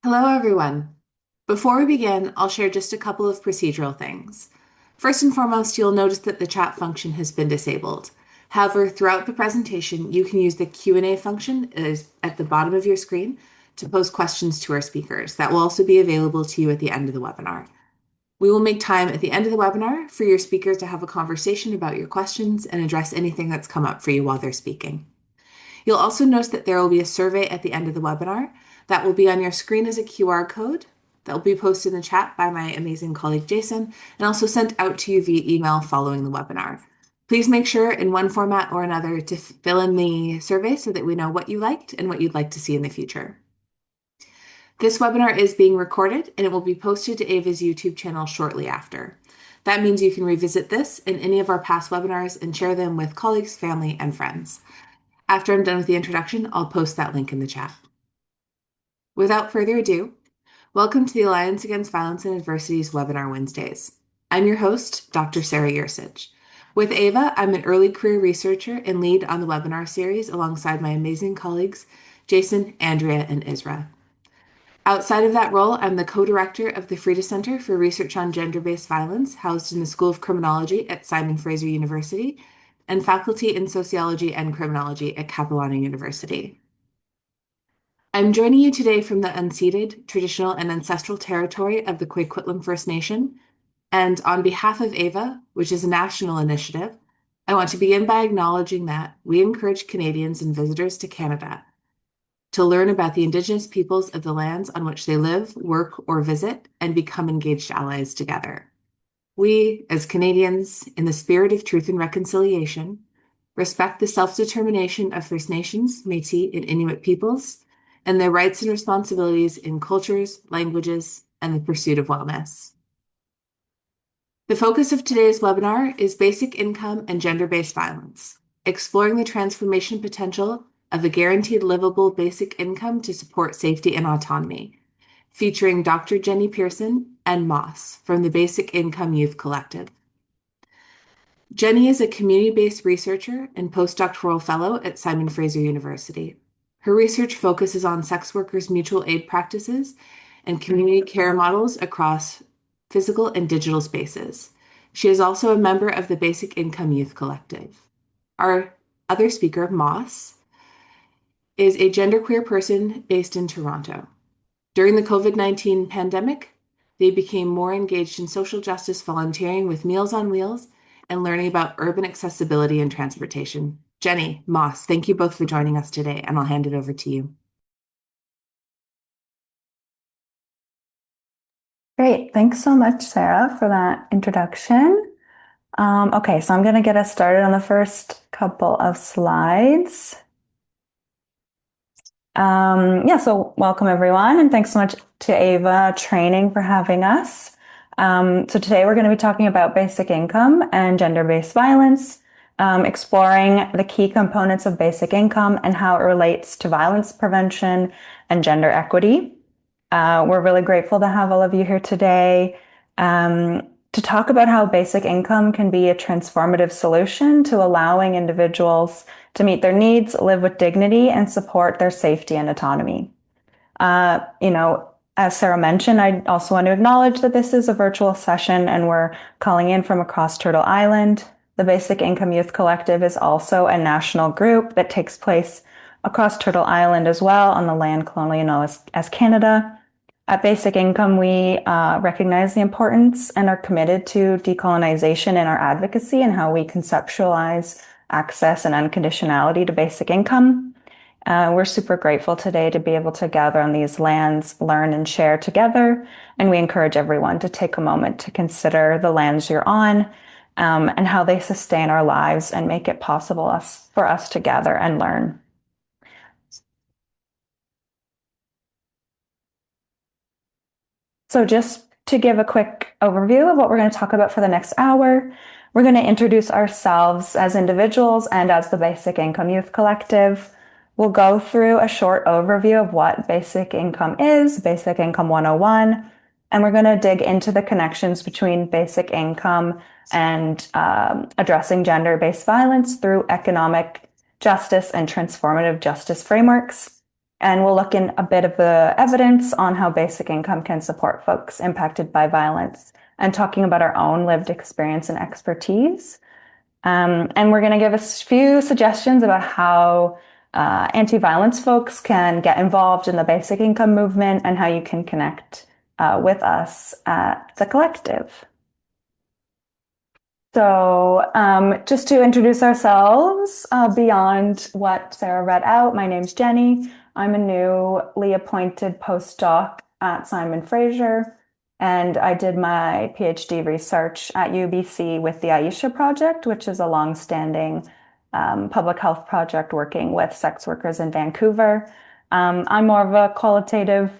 Hello, everyone. Before we begin, I'll share just a couple of procedural things. First and foremost, you'll notice that the chat function has been disabled. However, throughout the presentation, you can use the Q&A function is at the bottom of your screen to pose questions to our speakers. That will also be available to you at the end of the webinar. We will make time at the end of the webinar for your speakers to have a conversation about your questions and address anything that's come up for you while they're speaking. You'll also notice that there will be a survey at the end of the webinar that will be on your screen as a QR code that will be posted in the chat by my amazing colleague Jason and also sent out to you via email following the webinar. Please make sure in one format or another to fill in the survey so that we know what you liked and what you'd like to see in the future. This webinar is being recorded and it will be posted to Ava's YouTube channel shortly after. That means you can revisit this and any of our past webinars and share them with colleagues, family, and friends. After I'm done with the introduction, I'll post that link in the chat. Without further ado, welcome to the Alliance Against Violence and Adversity's Webinar Wednesdays. I'm your host, Dr. Sarah Yursich. With Ava, I'm an early career researcher and lead on the webinar series alongside my amazing colleagues, Jason, Andrea, and Isra. Outside of that role, I'm the co-director of the Frida Center for Research on Gender-Based Violence, housed in the School of Criminology at Simon Fraser University, and faculty in Sociology and Criminology at Capilano University. I'm joining you today from the unceded, traditional, and ancestral territory of the Coquitlam First Nation, and on behalf of AVA, which is a national initiative, I want to begin by acknowledging that we encourage Canadians and visitors to Canada to learn about the Indigenous peoples of the lands on which they live, work, or visit, and become engaged allies together. We, as Canadians, in the spirit of truth and reconciliation, respect the self-determination of First Nations, Métis, and Inuit peoples, and their rights and responsibilities in cultures, languages, and the pursuit of wellness. The focus of today's webinar is basic income and gender-based violence, exploring the transformation potential of a guaranteed livable basic income to support safety and autonomy, featuring Dr. Jennie Pearson and Moss from the Basic Income Youth Collective. Jennie is a community-based researcher and postdoctoral fellow at Simon Fraser University. Her research focuses on sex workers' mutual aid practices and community care models across physical and digital spaces. She is also a member of the Basic Income Youth Collective. Our other speaker, Moss, is a genderqueer person based in Toronto. During the COVID-19 pandemic, they became more engaged in social justice volunteering with Meals on Wheels and learning about urban accessibility and transportation. Jennie, Moss, thank you both for joining us today, and I'll hand it over to you. Great. Thanks so much, Sarah, for that introduction. Okay, so I'm going to get us started on the first couple of slides. So welcome everyone, and thanks so much to Ava Training for having us. So today we're going to be talking about basic income and gender-based violence, exploring the key components of basic income and how it relates to violence prevention and gender equity. We're really grateful to have all of you here today to talk about how basic income can be a transformative solution to allowing individuals to meet their needs, live with dignity, and support their safety and autonomy. As Sarah mentioned, I also want to acknowledge that this is a virtual session and we're calling in from across Turtle Island. The Basic Income Youth Collective is also a national group that takes place across Turtle Island as well on the land colonially known as Canada. At Basic Income, we recognize the importance and are committed to decolonization in our advocacy and how we conceptualize access and unconditionality to basic income. We're super grateful today to be able to gather on these lands, learn and share together, and we encourage everyone to take a moment to consider the lands you're on and how they sustain our lives and make it possible for us to gather and learn. So just to give a quick overview of what we're going to talk about for the next hour, we're going to introduce ourselves as individuals and as the Basic Income Youth Collective. We'll go through a short overview of what basic income is, Basic Income 101, and we're going to dig into the connections between basic income and addressing gender-based violence through economic justice and transformative justice frameworks. And we'll look in a bit of the evidence on how basic income can support folks impacted by violence and talking about our own lived experience and expertise. And we're going to give a few suggestions about how anti-violence folks can get involved in the basic income movement and how you can connect with us at the collective. So, just to introduce ourselves, beyond what Sarah read out, my name's Jennie. I'm a newly appointed postdoc at Simon Fraser, and I did my PhD research at UBC with the Aisha Project, which is a long-standing public health project working with sex workers in Vancouver. I'm more of a qualitative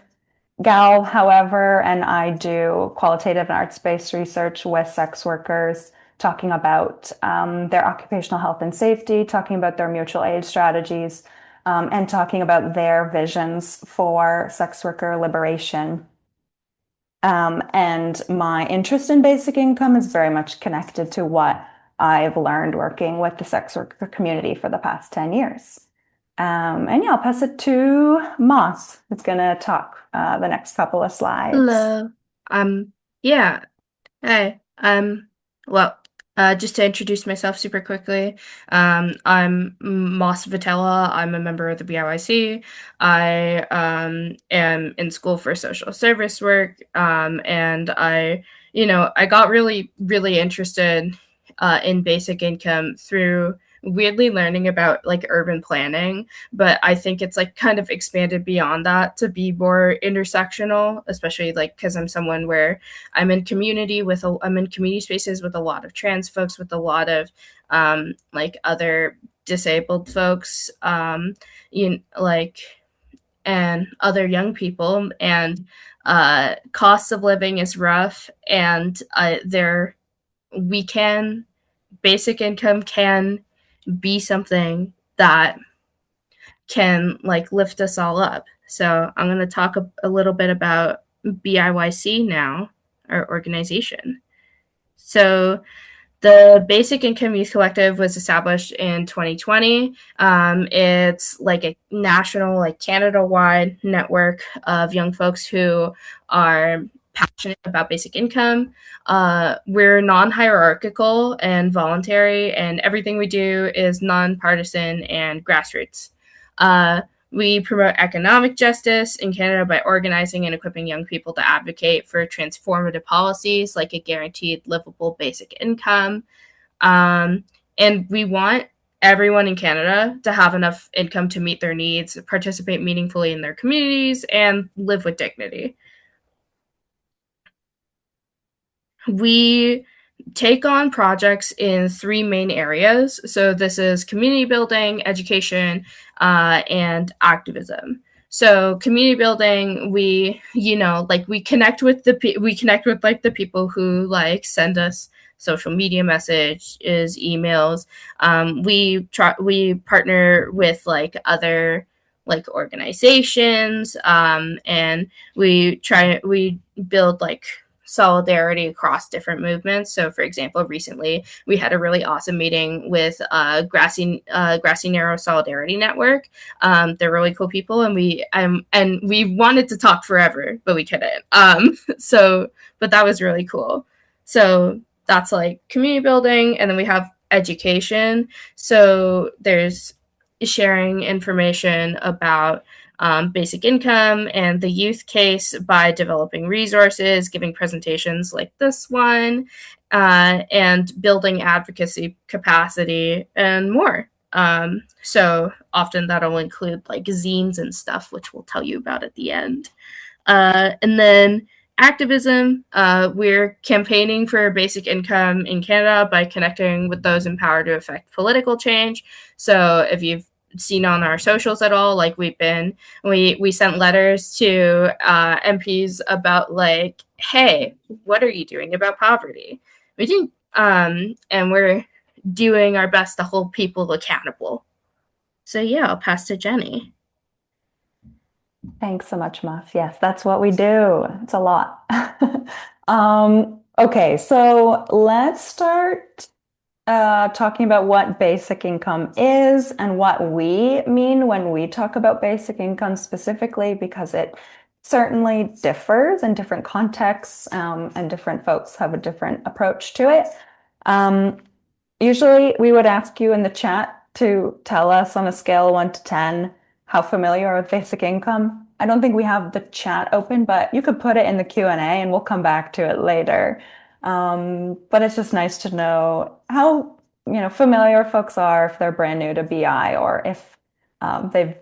gal, however, and I do qualitative and arts-based research with sex workers, talking about their occupational health and safety, talking about their mutual aid strategies, and talking about their visions for sex worker liberation. And my interest in basic income is very much connected to what I've learned working with the sex worker community for the past 10 years. And yeah, I'll pass it to Moss, who's going to talk the next couple of slides. Hello. Yeah. Hey. Well, just to introduce myself super quickly, I'm Moss Vitella. I'm a member of the BIYC. I am in school for social service work. And I got really, really interested in basic income through weirdly learning about like urban planning, but I think it's like kind of expanded beyond that to be more intersectional, especially like because I'm someone where I'm in community spaces with a lot of trans folks, with a lot of like other disabled folks, like and other young people, and cost of living is rough, and there we can basic income can be something that can like lift us all up. So I'm going to talk a little bit about BIYC now, our organization. So the Basic Income Youth Collective was established in 2020. It's like a national, like Canada-wide network of young folks who are passionate about basic income. We're non-hierarchical and voluntary, and everything we do is non-partisan and grassroots. We promote economic justice in Canada by organizing and equipping young people to advocate for transformative policies like a guaranteed livable basic income. And we want everyone in Canada to have enough income to meet their needs, participate meaningfully in their communities, and live with dignity. We take on projects in three main areas. So this is community building, education, and activism. So community building, we connect with like the people who like send us social media messages, emails. We partner with like other like organizations, and we build like solidarity across different movements. So, for example, recently we had a really awesome meeting with Grassy Narrow Solidarity Network. They're really cool people, and we wanted to talk forever, but we couldn't. But that was really cool. So that's like community building, and then we have education. So there's sharing information about basic income and the youth case by developing resources, giving presentations like this one, and building advocacy capacity and more. So often that'll include like zines and stuff, which we'll tell you about at the end. And then activism, we're campaigning for basic income in Canada by connecting with those empowered to affect political change. So if you've seen on our socials at all, like we sent letters to MPs about like, hey, what are you doing about poverty? We didn't, and we're doing our best to hold people accountable. So yeah, I'll pass to Jennie. Thanks so much, Muff. Yes, that's what we do. It's a lot. Okay, so let's start talking about what basic income is and what we mean when we talk about basic income specifically, because it certainly differs in different contexts, and different folks have a different approach to it. Um, Usually, we would ask you in the chat to tell us on a scale of 1 to 10 how familiar you are with basic income. I don't think we have the chat open, but you could put it in the Q&A and we'll come back to it later. But it's just nice to know how, familiar folks are if they're brand new to BI or if they've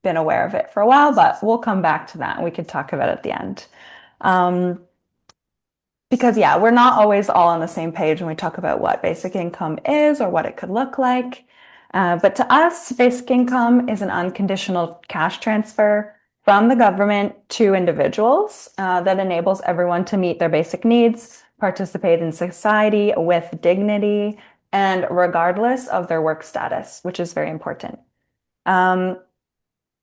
been aware of it for a while, but we'll come back to that and we can talk about it at the end. Because yeah, we're not always all on the same page when we talk about what basic income is or what it could look like. But to us, basic income is an unconditional cash transfer from the government to individuals that enables everyone to meet their basic needs, participate in society with dignity, and regardless of their work status, which is very important.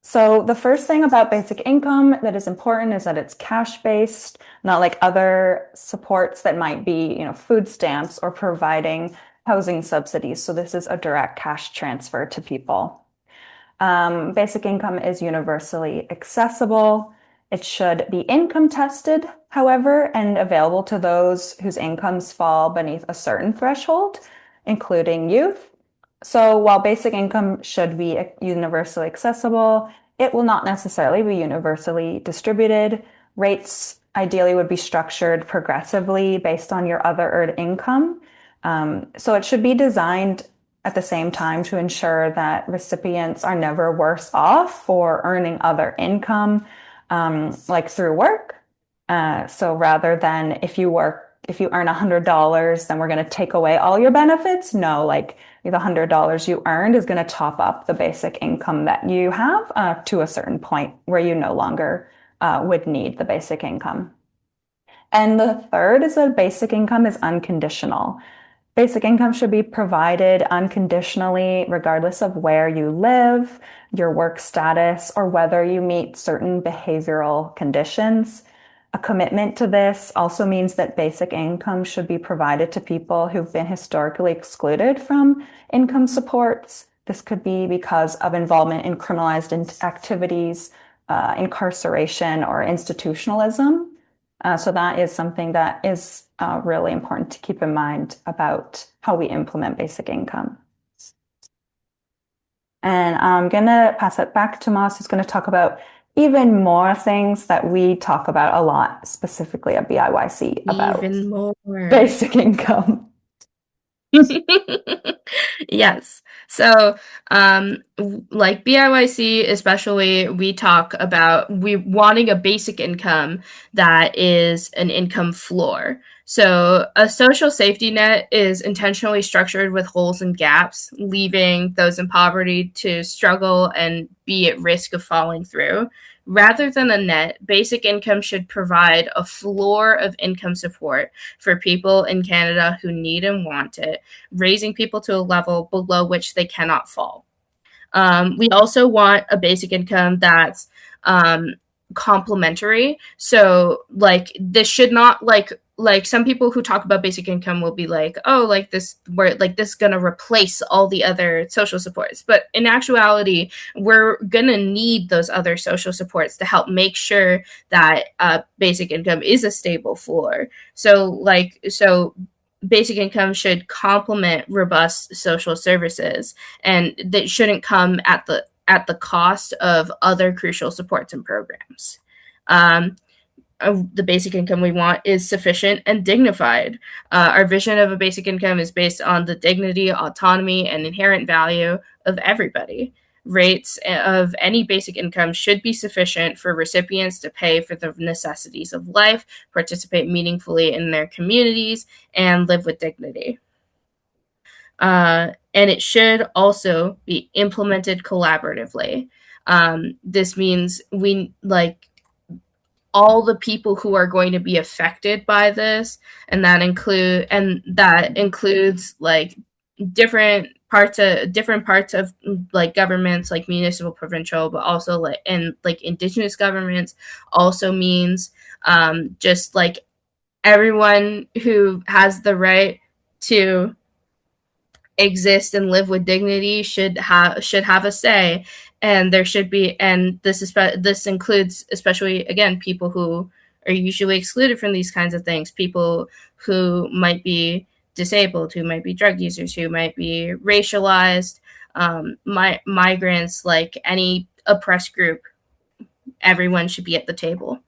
So the first thing about basic income that is important is that it's cash-based, not like other supports that might be, food stamps or providing housing subsidies. So this is a direct cash transfer to people. Basic income is universally accessible. It should be income tested, however, and available to those whose incomes fall beneath a certain threshold, including youth. So while basic income should be universally accessible, it will not necessarily be universally distributed. Rates ideally would be structured progressively based on your other earned income. So it should be designed at the same time to ensure that recipients are never worse off for earning other income, like through work. So rather than if you earn $100, then we're going to take away all your benefits. No, like the $100 you earned is going to top up the basic income that you have to a certain point where you no longer would need the basic income. And the third is that basic income is unconditional. Basic income should be provided unconditionally, regardless of where you live, your work status, or whether you meet certain behavioral conditions. A commitment to this also means that basic income should be provided to people who've been historically excluded from income supports. This could be because of involvement in criminalized activities, incarceration, or institutionalism. So that is something that is really important to keep in mind about how we implement basic income. And I'm going to pass it back to Moss, who's going to talk about even more things that we talk about a lot, specifically at BIYC, about Even more. basic income. Yes. So, like BIYC, especially, we talk about we wanting a basic income that is an income floor. So, a social safety net is intentionally structured with holes and gaps, leaving those in poverty to struggle and be at risk of falling through. Rather than a net, basic income should provide a floor of income support for people in Canada who need and want it, raising people to a level below which they cannot fall. We also want a basic income that's complementary. So, like, this should not like some people who talk about basic income will be like, oh, like this, where like this is gonna replace all the other social supports. But in actuality, we're gonna need those other social supports to help make sure that basic income is a stable floor. So basic income should complement robust social services, and that shouldn't come at the cost of other crucial supports and programs. The basic income we want is sufficient and dignified. Our vision of a basic income is based on the dignity, autonomy, and inherent value of everybody. Rates of any basic income should be sufficient for recipients to pay for the necessities of life, participate meaningfully in their communities, and live with dignity. And it should also be implemented collaboratively. This means we like all the people who are going to be affected by this, and that includes like different parts of like governments, like municipal, provincial, but also like indigenous governments. Also means just like everyone who has the right to exist and live with dignity should have a say, and there should be, and this includes, especially again, people who are usually excluded from these kinds of things, people who might be disabled, who might be drug users, who might be racialized, migrants, like any oppressed group. Everyone should be at the table.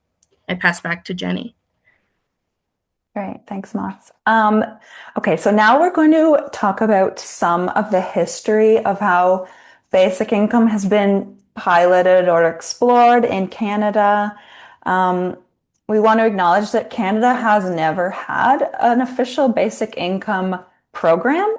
I pass back to Jennie. Great, thanks, Moss. Okay, so now we're going to talk about some of the history of how basic income has been piloted or explored in Canada. We want to acknowledge that Canada has never had an official basic income program.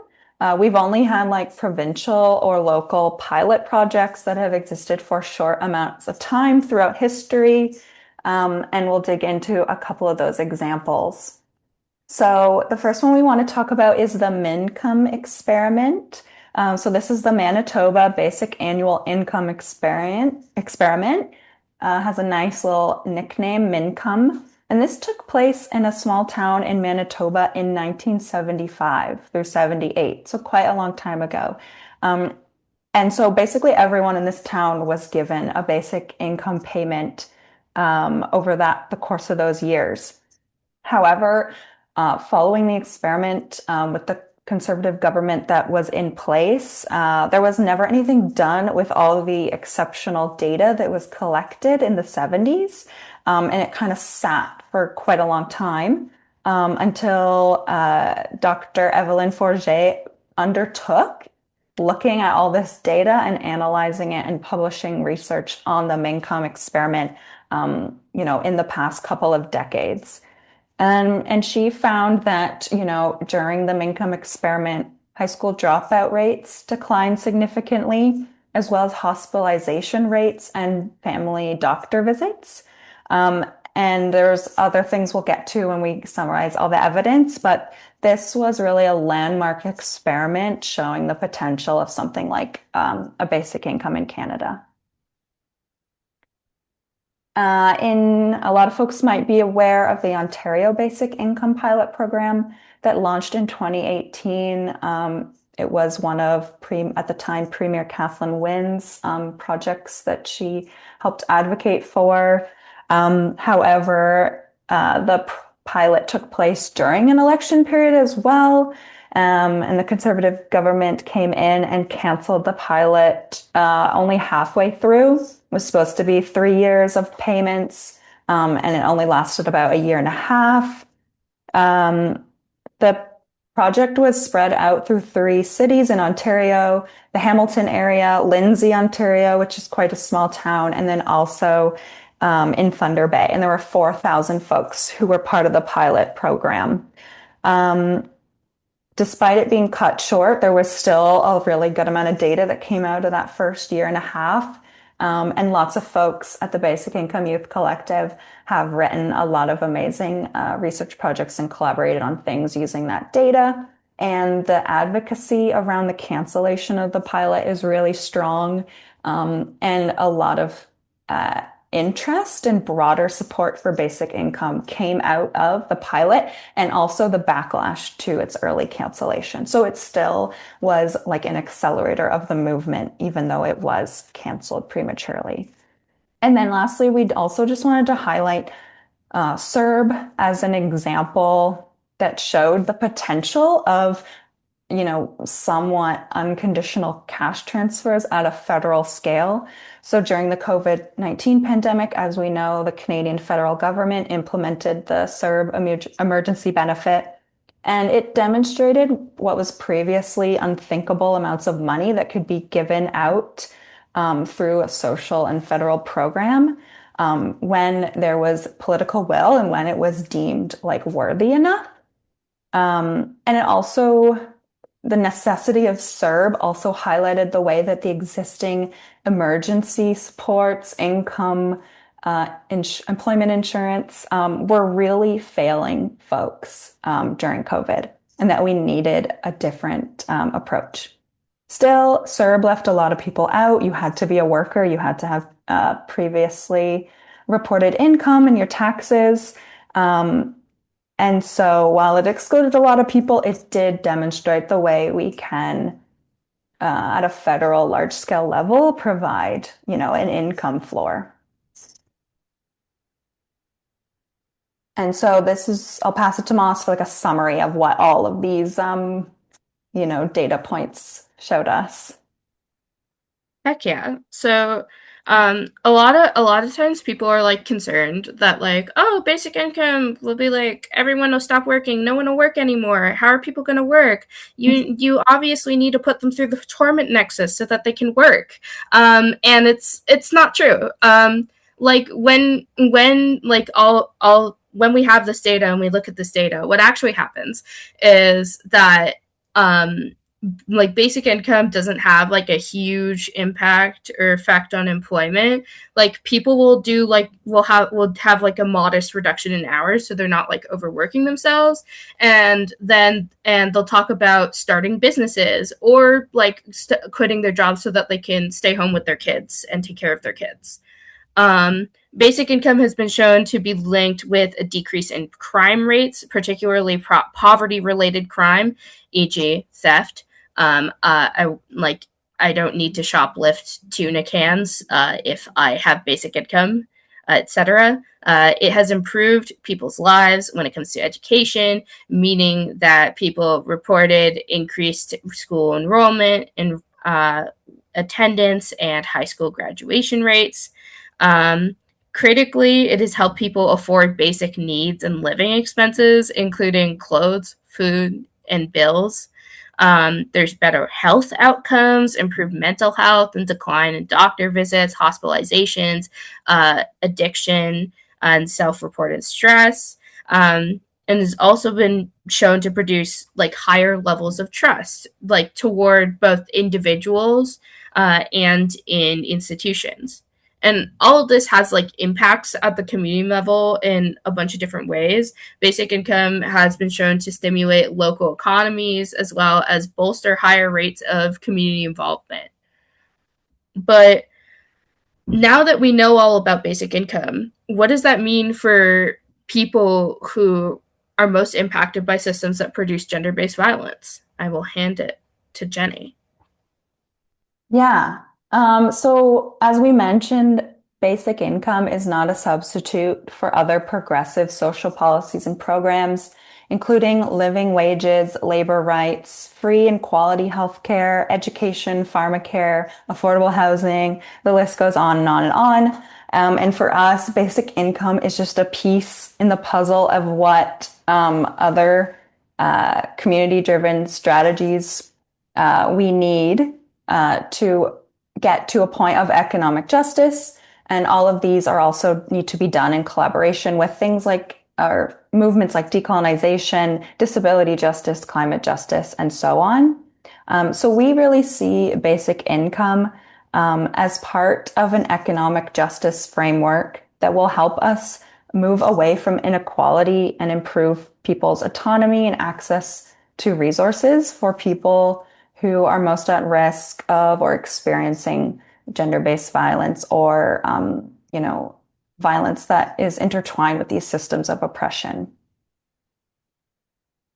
We've only had like provincial or local pilot projects that have existed for short amounts of time throughout history. And we'll dig into a couple of those examples. So the first one we want to talk about is the Mincome experiment. So this is the Manitoba Basic Annual Income Experiment. Has a nice little nickname, Mincome. And this took place in a small town in Manitoba in 1975 through 78, so quite a long time ago. And so basically everyone in this town was given a basic income payment over the course of those years. However, following the experiment with the conservative government that was in place, there was never anything done with all of the exceptional data that was collected in the 70s. And it kind of sat for quite a long time until Dr. Evelyn Forget undertook looking at all this data and analyzing it and publishing research on the Mincome experiment, in the past couple of decades. And she found that, during the Mincome experiment, high school dropout rates declined significantly, as well as hospitalization rates and family doctor visits. And there's other things we'll get to when we summarize all the evidence, but this was really a landmark experiment showing the potential of something like a basic income in Canada. A lot of folks might be aware of the Ontario Basic Income Pilot Program that launched in 2018. It was one of, at the time, Premier Kathleen Wynne's projects that she helped advocate for. However, the pilot took place during an election period as well. And the Conservative government came in and canceled the pilot only halfway through. It was supposed to be 3 years of payments, and it only lasted about a year and a half. The project was spread out through 3 cities in Ontario, the Hamilton area, Lindsay, Ontario, which is quite a small town, and then also in Thunder Bay. And there were 4,000 folks who were part of the pilot program. Despite it being cut short, there was still a really good amount of data that came out of that first year and a half. And lots of folks at the Basic Income Youth Collective have written a lot of amazing research projects and collaborated on things using that data. And the advocacy around the cancellation of the pilot is really strong, and a lot of interest and broader support for basic income came out of the pilot and also the backlash to its early cancellation. So it still was like an accelerator of the movement, even though it was canceled prematurely. And then lastly, we also just wanted to highlight CERB as an example that showed the potential of somewhat unconditional cash transfers at a federal scale. So during the COVID-19 pandemic, as we know, the Canadian federal government implemented the CERB emergency benefit, and it demonstrated what was previously unthinkable amounts of money that could be given out through a social and federal program when there was political will and when it was deemed like worthy enough. And it also, the necessity of CERB also highlighted the way that the existing emergency supports, income, employment insurance were really failing folks during COVID, and that we needed a different approach. Still, CERB left a lot of people out. You had to be a worker. You had to have previously reported income and your taxes. And so while it excluded a lot of people, it did demonstrate the way we can, at a federal large scale level, provide, an income floor. And so I'll pass it to Moss for like a summary of what all of these, data points showed us. Heck yeah. So, a lot of times people are like concerned that like, oh, basic income will be like everyone will stop working, no one will work anymore. How are people going to work? You obviously need to put them through the torment nexus so that they can work. And it's not true. Like when like all when we have this data and we look at this data, what actually happens is that like basic income doesn't have like a huge impact or effect on employment. Like people will have like a modest reduction in hours so they're not like overworking themselves, and they'll talk about starting businesses or like quitting their jobs so that they can stay home with their kids and take care of their kids. Basic income has been shown to be linked with a decrease in crime rates, particularly poverty-related crime, e.g., theft. I don't need to shoplift tuna cans if I have basic income, etc. It has improved people's lives when it comes to education, meaning that people reported increased school enrollment and attendance and high school graduation rates. Um, Critically, it has helped people afford basic needs and living expenses, including clothes, food, and bills. There's better health outcomes, improved mental health, and decline in doctor visits, hospitalizations, addiction, and self reported stress. And has also been shown to produce like higher levels of trust, like toward both individuals and in institutions. And all of this has like impacts at the community level in a bunch of different ways. Basic income has been shown to stimulate local economies as well as bolster higher rates of community involvement. But now that we know all about basic income, what does that mean for people who are most impacted by systems that produce gender based violence? I will hand it to Jennie. Yeah. So as we mentioned, basic income is not a substitute for other progressive social policies and programs, including living wages, labor rights, free and quality healthcare, education, pharmacare, affordable housing. The list goes on and on and on. And for us, basic income is just a piece in the puzzle of what other community-driven strategies we need to get to a point of economic justice. And all of these are also need to be done in collaboration with things like our movements like decolonization, disability justice, climate justice, and so on. So we really see basic income as part of an economic justice framework that will help us move away from inequality and improve people's autonomy and access to resources for people who are most at risk of or experiencing gender-based violence or, violence that is intertwined with these systems of oppression.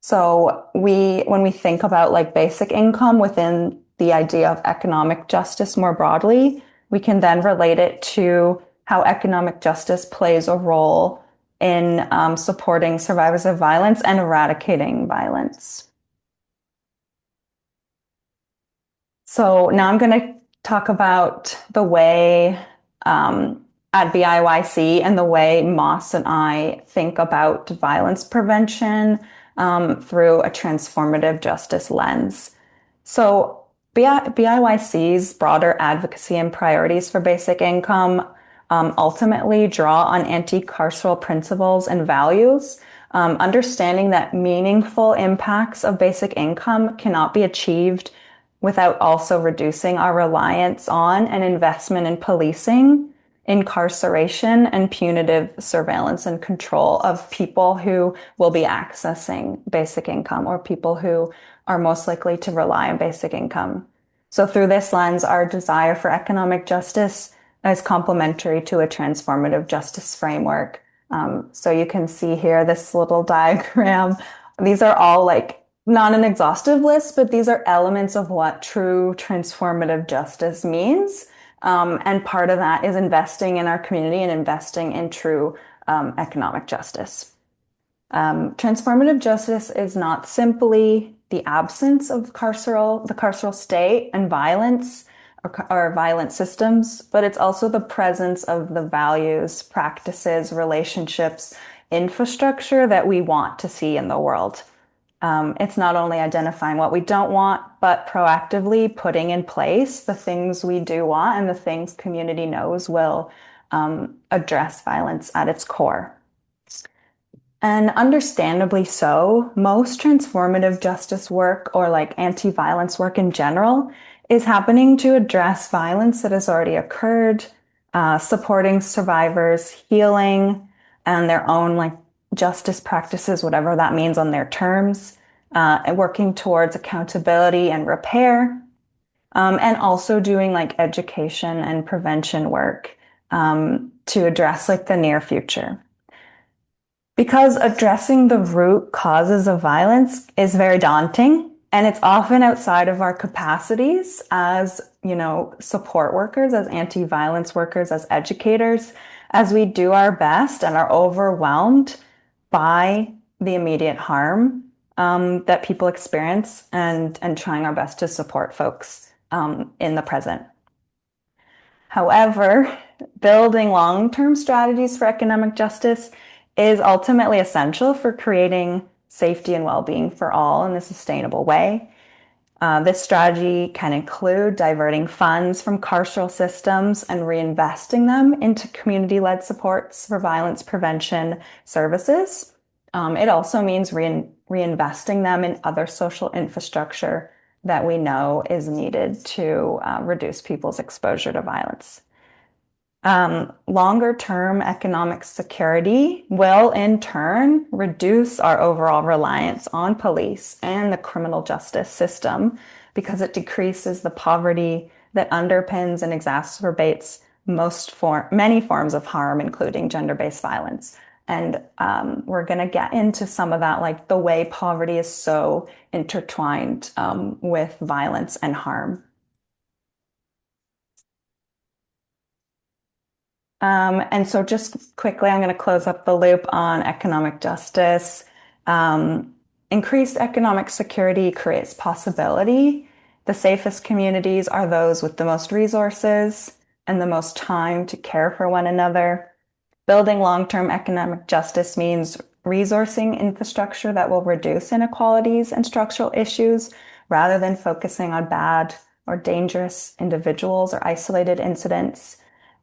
So when we think about like basic income within the idea of economic justice more broadly, we can then relate it to how economic justice plays a role in supporting survivors of violence and eradicating violence. So now I'm going to talk about the way at BIYC and the way Moss and I think about violence prevention through a transformative justice lens. So BIYC's broader advocacy and priorities for basic income ultimately draw on anti-carceral principles and values, understanding that meaningful impacts of basic income cannot be achieved without also reducing our reliance on and investment in policing, incarceration, and punitive surveillance and control of people who will be accessing basic income or people who are most likely to rely on basic income. So through this lens, our desire for economic justice is complementary to a transformative justice framework So you can see here this little diagram. These are all like not an exhaustive list, but these are elements of what true transformative justice means. And part of that is investing in our community and investing in true economic justice. Transformative justice is not simply the absence of the carceral state and violence or violent systems, but it's also the presence of the values, practices, relationships, infrastructure that we want to see in the world. It's not only identifying what we don't want, but proactively putting in place the things we do want and the things community knows will address violence at its core. And understandably so, most transformative justice work or like anti-violence work in general is happening to address violence that has already occurred, supporting survivors, healing, and their own like justice practices, whatever that means on their terms, and working towards accountability and repair, and also doing like education and prevention work to address like the near future. Because addressing the root causes of violence is very daunting and it's often outside of our capacities as, support workers, as anti-violence workers, as educators, as we do our best and are overwhelmed by the immediate harm that people experience and trying our best to support folks in the present. However, building long-term strategies for economic justice is ultimately essential for creating safety and well-being for all in a sustainable way. This strategy can include diverting funds from carceral systems and reinvesting them into community-led supports for violence prevention services. It also means reinvesting them in other social infrastructure that we know is needed to reduce people's exposure to violence. Longer term economic security will in turn reduce our overall reliance on police and the criminal justice system because it decreases the poverty that underpins and exacerbates many forms of harm, including gender-based violence. And we're going to get into some of that, like the way poverty is so intertwined with violence and harm. And so just quickly, I'm going to close up the loop on economic justice. Increased economic security creates possibility. The safest communities are those with the most resources and the most time to care for one another. Building long-term economic justice means resourcing infrastructure that will reduce inequalities and structural issues rather than focusing on bad or dangerous individuals or isolated incidents.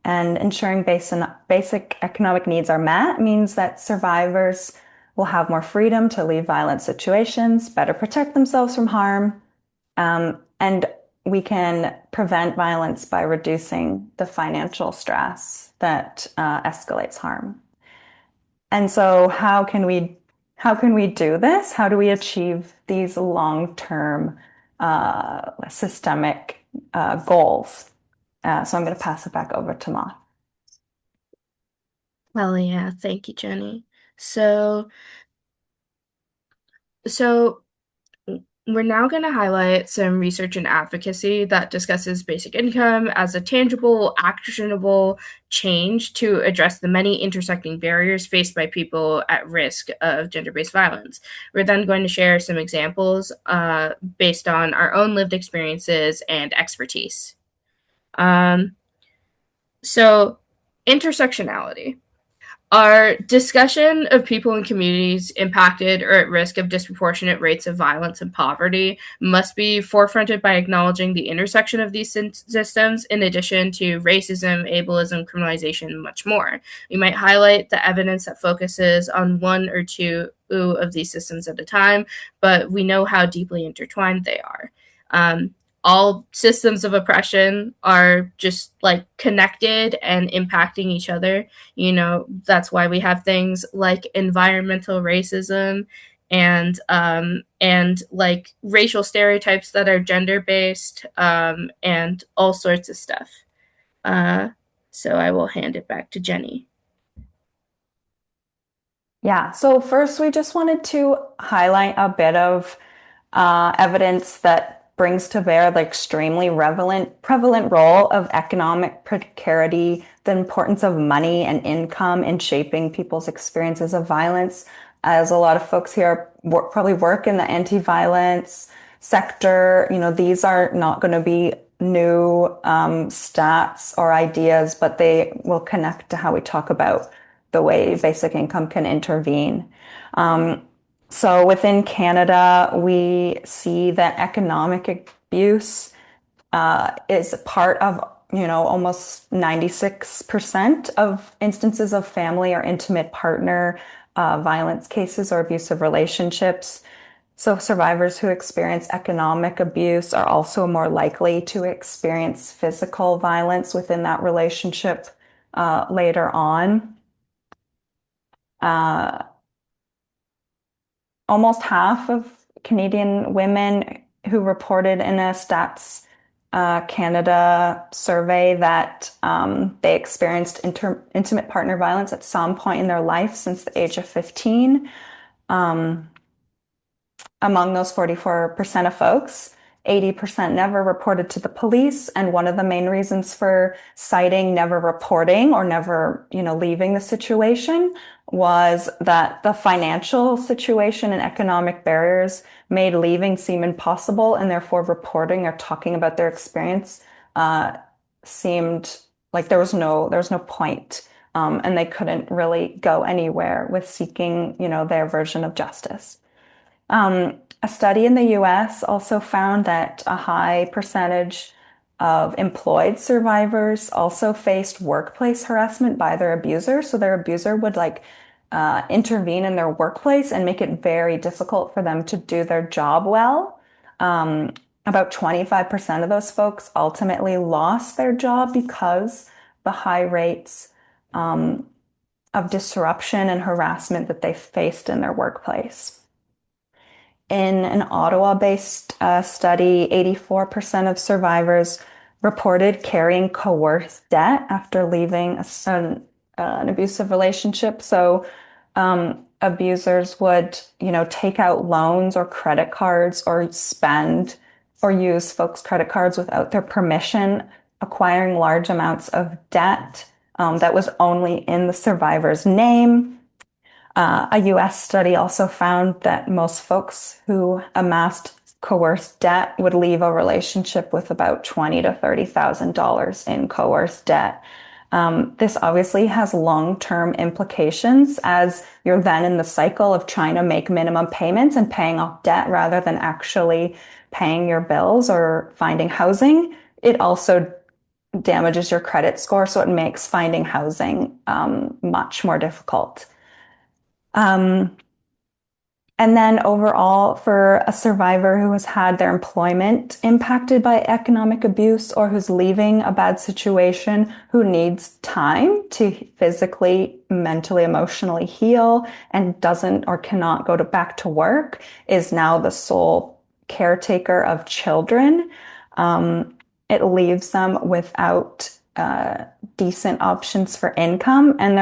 And ensuring basic economic needs are met means that survivors will have more freedom to leave violent situations, better protect themselves from harm, and we can prevent violence by reducing the financial stress that escalates harm. And so how can we do this? How do we achieve these long-term systemic goals? So I'm going to pass it back over to Ma. Well, yeah, thank you, Jenny. So we're now going to highlight some research and advocacy that discusses basic income as a tangible, actionable change to address the many intersecting barriers faced by people at risk of gender-based violence. We're then going to share some examples based on our own lived experiences and expertise. So, intersectionality. Our discussion of people in communities impacted or at risk of disproportionate rates of violence and poverty must be forefronted by acknowledging the intersection of these systems, in addition to racism, ableism, criminalization, and much more. We might highlight the evidence that focuses on one or two of these systems at a time, but we know how deeply intertwined they are. All systems of oppression are just like connected and impacting each other. That's why we have things like environmental racism and like racial stereotypes that are gender based, and all sorts of stuff. So I will hand it back to Jenny. Yeah, so first we just wanted to highlight a bit of evidence that brings to bear the extremely prevalent role of economic precarity, the importance of money and income in shaping people's experiences of violence. As a lot of folks here probably work in the anti-violence sector, these are not going to be new stats or ideas, but they will connect to how we talk about the way basic income can intervene. So within Canada, we see that economic abuse is part of, almost 96% of instances of family or intimate partner violence cases or abusive relationships. So survivors who experience economic abuse are also more likely to experience physical violence within that relationship later on. Uh, Almost half of Canadian women who reported in a Stats Canada survey that they experienced intimate partner violence at some point in their life since the age of 15. Um, Among those 44% of folks, 80% never reported to the police. And one of the main reasons for citing never reporting or never, leaving the situation was that the financial situation and economic barriers made leaving seem impossible, and therefore reporting or talking about their experience seemed like there was no point. And they couldn't really go anywhere with seeking, their version of justice. A study in the US also found that a high percentage of employed survivors also faced workplace harassment by their abuser. So their abuser would intervene in their workplace and make it very difficult for them to do their job well. Um, about 25% of those folks ultimately lost their job because the high rates of disruption and harassment that they faced in their workplace. In an Ottawa-based study, 84% of survivors reported carrying coerced debt after leaving an abusive relationship. So abusers would, take out loans or credit cards or spend or use folks' credit cards without their permission, acquiring large amounts of debt that was only in the survivor's name. A US study also found that most folks who amassed coerced debt would leave a relationship with about $20,000 to $30,000 in coerced debt. This obviously has long-term implications as you're then in the cycle of trying to make minimum payments and paying off debt rather than actually paying your bills or finding housing. It also damages your credit score, so it makes finding housing much more difficult. Um, and then overall, for a survivor who has had their employment impacted by economic abuse or who's leaving a bad situation, who needs time to physically, mentally, emotionally heal and doesn't or cannot back to work, is now the sole caretaker of children. It leaves them without decent options for income, and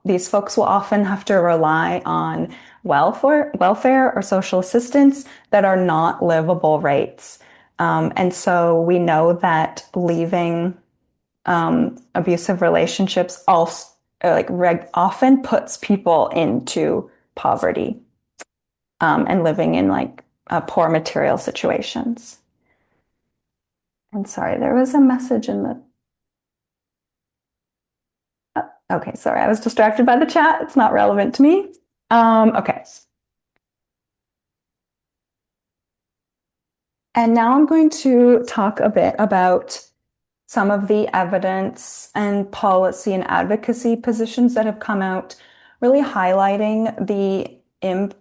these folks will often have to rely on welfare or social assistance that are not livable rates. And so we know that leaving abusive relationships also often puts people into poverty and living in poor material situations. And sorry, there was a message in the okay, sorry, I was distracted by the chat. It's not relevant to me. Okay. And now I'm going to talk a bit about some of the evidence and policy and advocacy positions that have come out, really highlighting the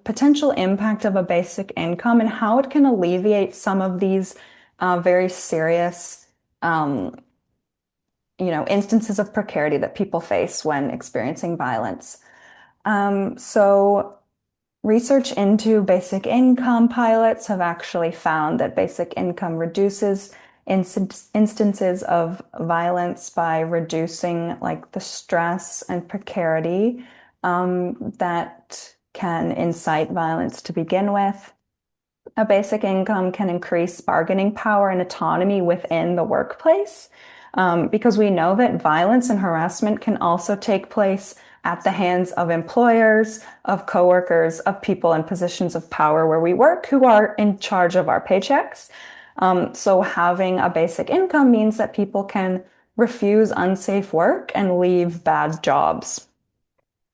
potential impact of a basic income and how it can alleviate some of these very serious instances of precarity that people face when experiencing violence. So research into basic income pilots have actually found that basic income reduces instances of violence by reducing the stress and precarity that can incite violence to begin with. A basic income can increase bargaining power and autonomy within the workplace, because we know that violence and harassment can also take place at the hands of employers, of coworkers, of people in positions of power where we work who are in charge of our paychecks. So having a basic income means that people can refuse unsafe work and leave bad jobs.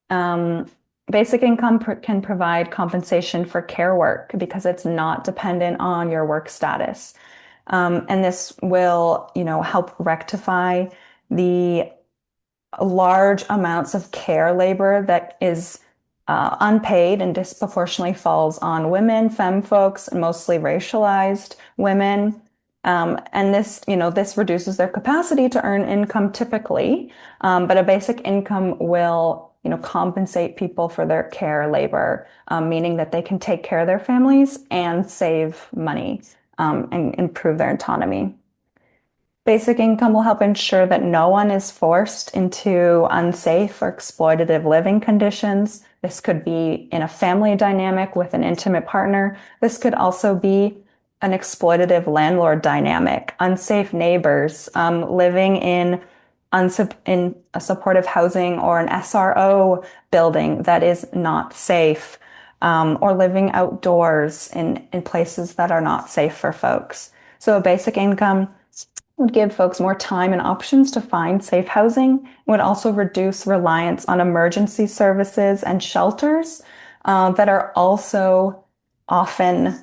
Um, Basic income can provide compensation for care work because it's not dependent on your work status. And this will, help rectify the large amounts of care labor that is unpaid and disproportionately falls on women, femme folks, and mostly racialized women. And this reduces their capacity to earn income typically. But a basic income will, compensate people for their care labor, meaning that they can take care of their families and save money, and improve their autonomy. Basic income will help ensure that no one is forced into unsafe or exploitative living conditions. This could be in a family dynamic with an intimate partner. This could also be an exploitative landlord dynamic, unsafe neighbors, living in a supportive housing or an SRO building that is not safe, or living outdoors in places that are not safe for folks. So a basic income would give folks more time and options to find safe housing. It would also reduce reliance on emergency services and shelters that are also often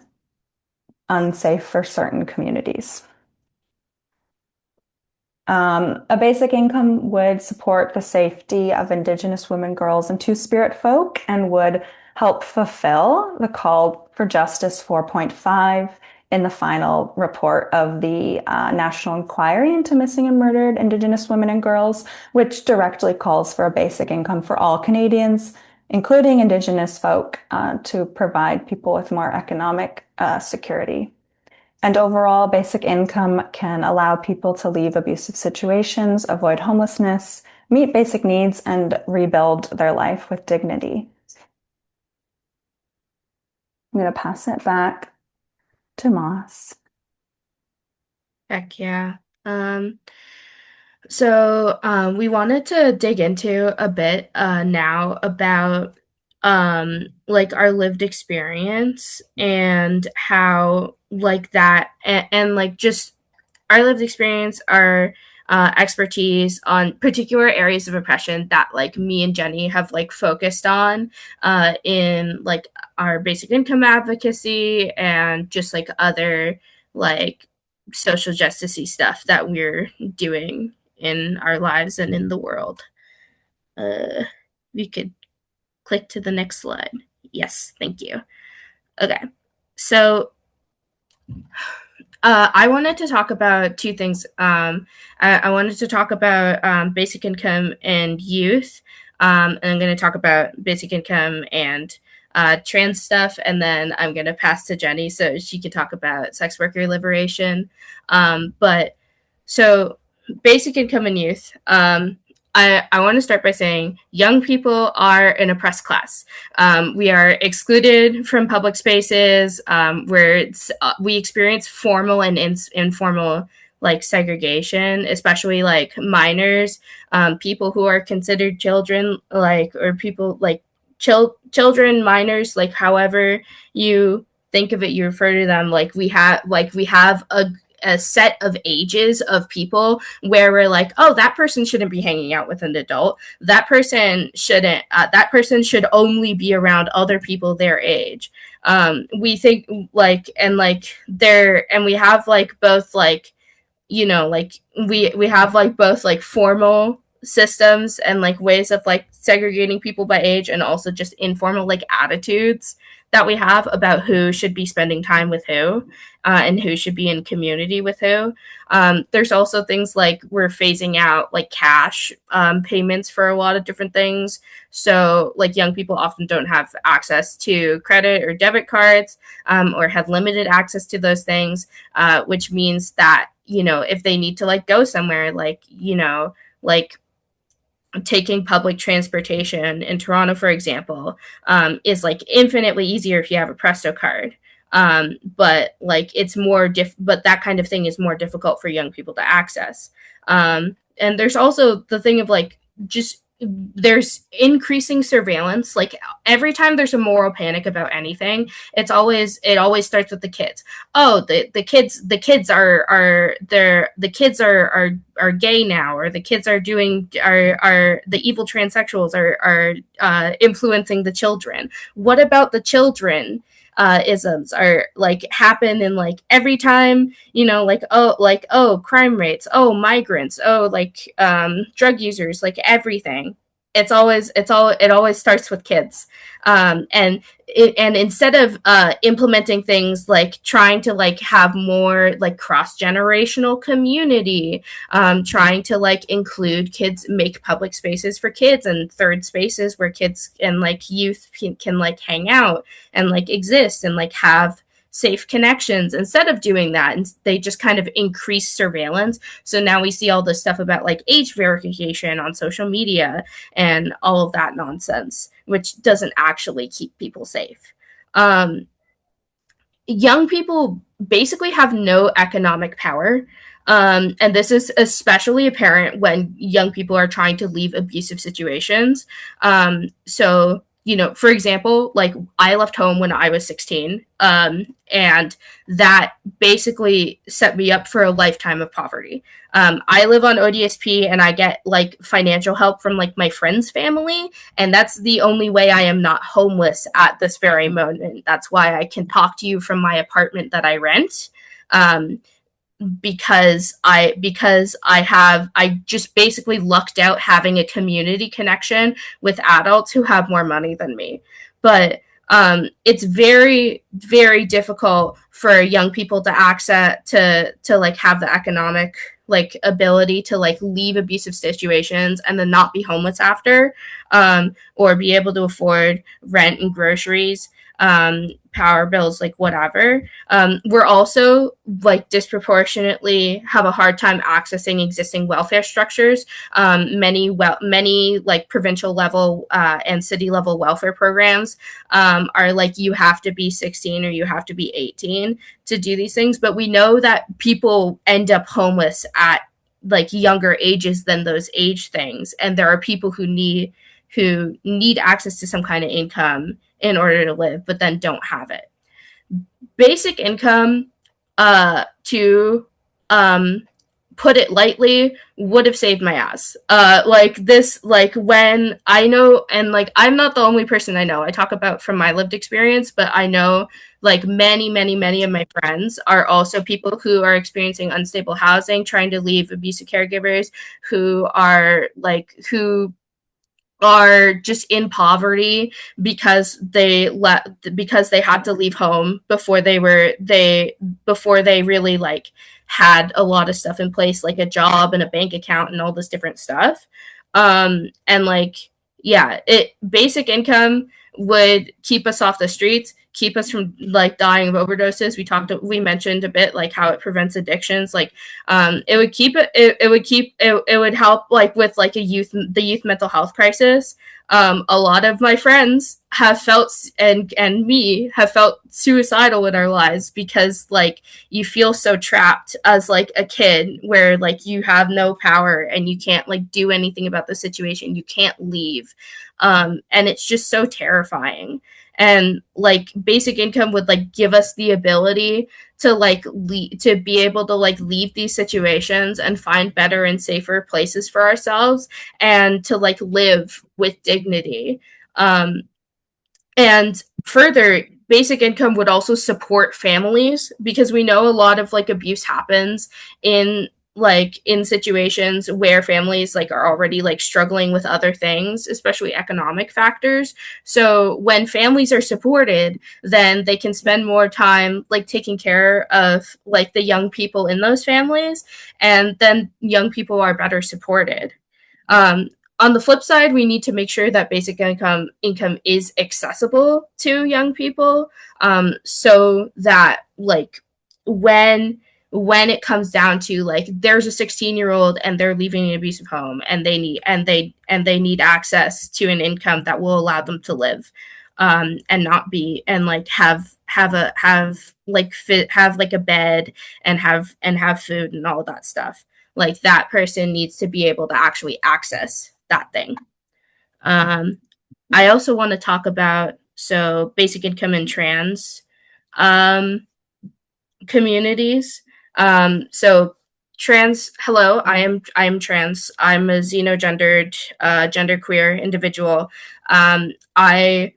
unsafe for certain communities. A basic income would support the safety of Indigenous women, girls, and Two-Spirit folk and would help fulfill the call for justice 4.5 in the final report of the National Inquiry into Missing and Murdered Indigenous Women and Girls, which directly calls for a basic income for all Canadians, including Indigenous folk, to provide people with more economic security. And overall, basic income can allow people to leave abusive situations, avoid homelessness, meet basic needs, and rebuild their life with dignity. I'm going to pass it back to Moss. Heck yeah. So we wanted to dig into a bit now about like our lived experience and how like that and like just our lived experience, our expertise on particular areas of oppression that like me and Jennie have like focused on in like our basic income advocacy and just like other like social justicey stuff that we're doing in our lives and in the world. We could click to the next slide. Yes, thank you. Okay, so I wanted to talk about two things. I wanted to talk about basic income and youth, and I'm going to talk about basic income and trans stuff, and then I'm going to pass to Jennie so she can talk about sex worker liberation. But so, basic income and youth. I want to start by saying young people are an oppressed class. We are excluded from public spaces where we experience formal and informal like segregation, especially like minors, people who are considered children, like or people like children, minors, like however you think of it, you refer to them. We have a set of ages of people where we're like, oh, that person shouldn't be hanging out with an adult. That person shouldn't. That person should only be around other people their age. We think and we have like both like we have like both like formal systems and like ways of like segregating people by age and also just informal like attitudes that we have about who should be spending time with who and who should be in community with who. There's also things like we're phasing out like cash payments for a lot of different things. So like young people often don't have access to credit or debit cards or have limited access to those things, which means that if they need to like go somewhere like taking public transportation in Toronto, for example, is like infinitely easier if you have a Presto card. But like it's more but that kind of thing is more difficult for young people to access. And there's also the thing of like just there's increasing surveillance. Like every time there's a moral panic about anything, it always starts with the kids. Oh, the kids are gay now, or the kids are doing are the evil transsexuals are influencing the children. What about the children? Isms are like happen in like every time, like oh crime rates, oh migrants, oh like drug users, like everything. It always starts with kids. And instead of implementing things like trying to like have more like cross-generational community, trying to like include kids, make public spaces for kids and third spaces where kids and like youth can like hang out and like exist and like have safe connections. Instead of doing that, and they just kind of increase surveillance. So now we see all this stuff about like age verification on social media and all of that nonsense, which doesn't actually keep people safe. um, Young people basically have no economic power. And this is especially apparent when young people are trying to leave abusive situations. So, for example, like I left home when I was 16, and that basically set me up for a lifetime of poverty. I live on ODSP and I get like financial help from like my friend's family, and that's the only way I am not homeless at this very moment. That's why I can talk to you from my apartment that I rent. Um, I just basically lucked out having a community connection with adults who have more money than me. But it's very, very difficult for young people to access to like have the economic like ability to like leave abusive situations and then not be homeless after, or be able to afford rent and groceries, power bills, like whatever. We're also like disproportionately have a hard time accessing existing welfare structures. Many like provincial level and city level welfare programs are like you have to be 16 or you have to be 18 to do these things. But we know that people end up homeless at like younger ages than those age things, and there are people who need access to some kind of income in order to live, but then don't have it. Basic income, to put it lightly, would have saved my ass. Like this, like when I know, and like I'm not the only person I know. I talk about from my lived experience, but I know like many, many, many of my friends are also people who are experiencing unstable housing, trying to leave abusive caregivers, who are just in poverty because they had to leave home before they really like had a lot of stuff in place, like a job and a bank account and all this different stuff. And like, yeah, it basic income would keep us off the streets, keep us from like dying of overdoses. We mentioned a bit like how it prevents addictions. Like it would help like with like the youth mental health crisis. A lot of my friends have felt, and me have felt suicidal in our lives because like you feel so trapped as like a kid where like you have no power and you can't like do anything about the situation, you can't leave. And it's just so terrifying. And like basic income would like give us the ability to like to be able to like leave these situations and find better and safer places for ourselves, and to like live with dignity. And further, basic income would also support families, because we know a lot of like abuse happens in situations where families like are already like struggling with other things, especially economic factors. So when families are supported, then they can spend more time like taking care of like the young people in those families, and then young people are better supported. um, on the flip side, we need to make sure that basic income is accessible to young people, so that like when when it comes down to like there's a 16-year-old and they're leaving an abusive home and they need access to an income that will allow them to live, and not be and like have like a bed and have food and all that stuff. Like that person needs to be able to actually access that thing. um I also want to talk about so basic income and trans um communities. So trans. Hello, I am trans. I'm a xenogendered, genderqueer individual. I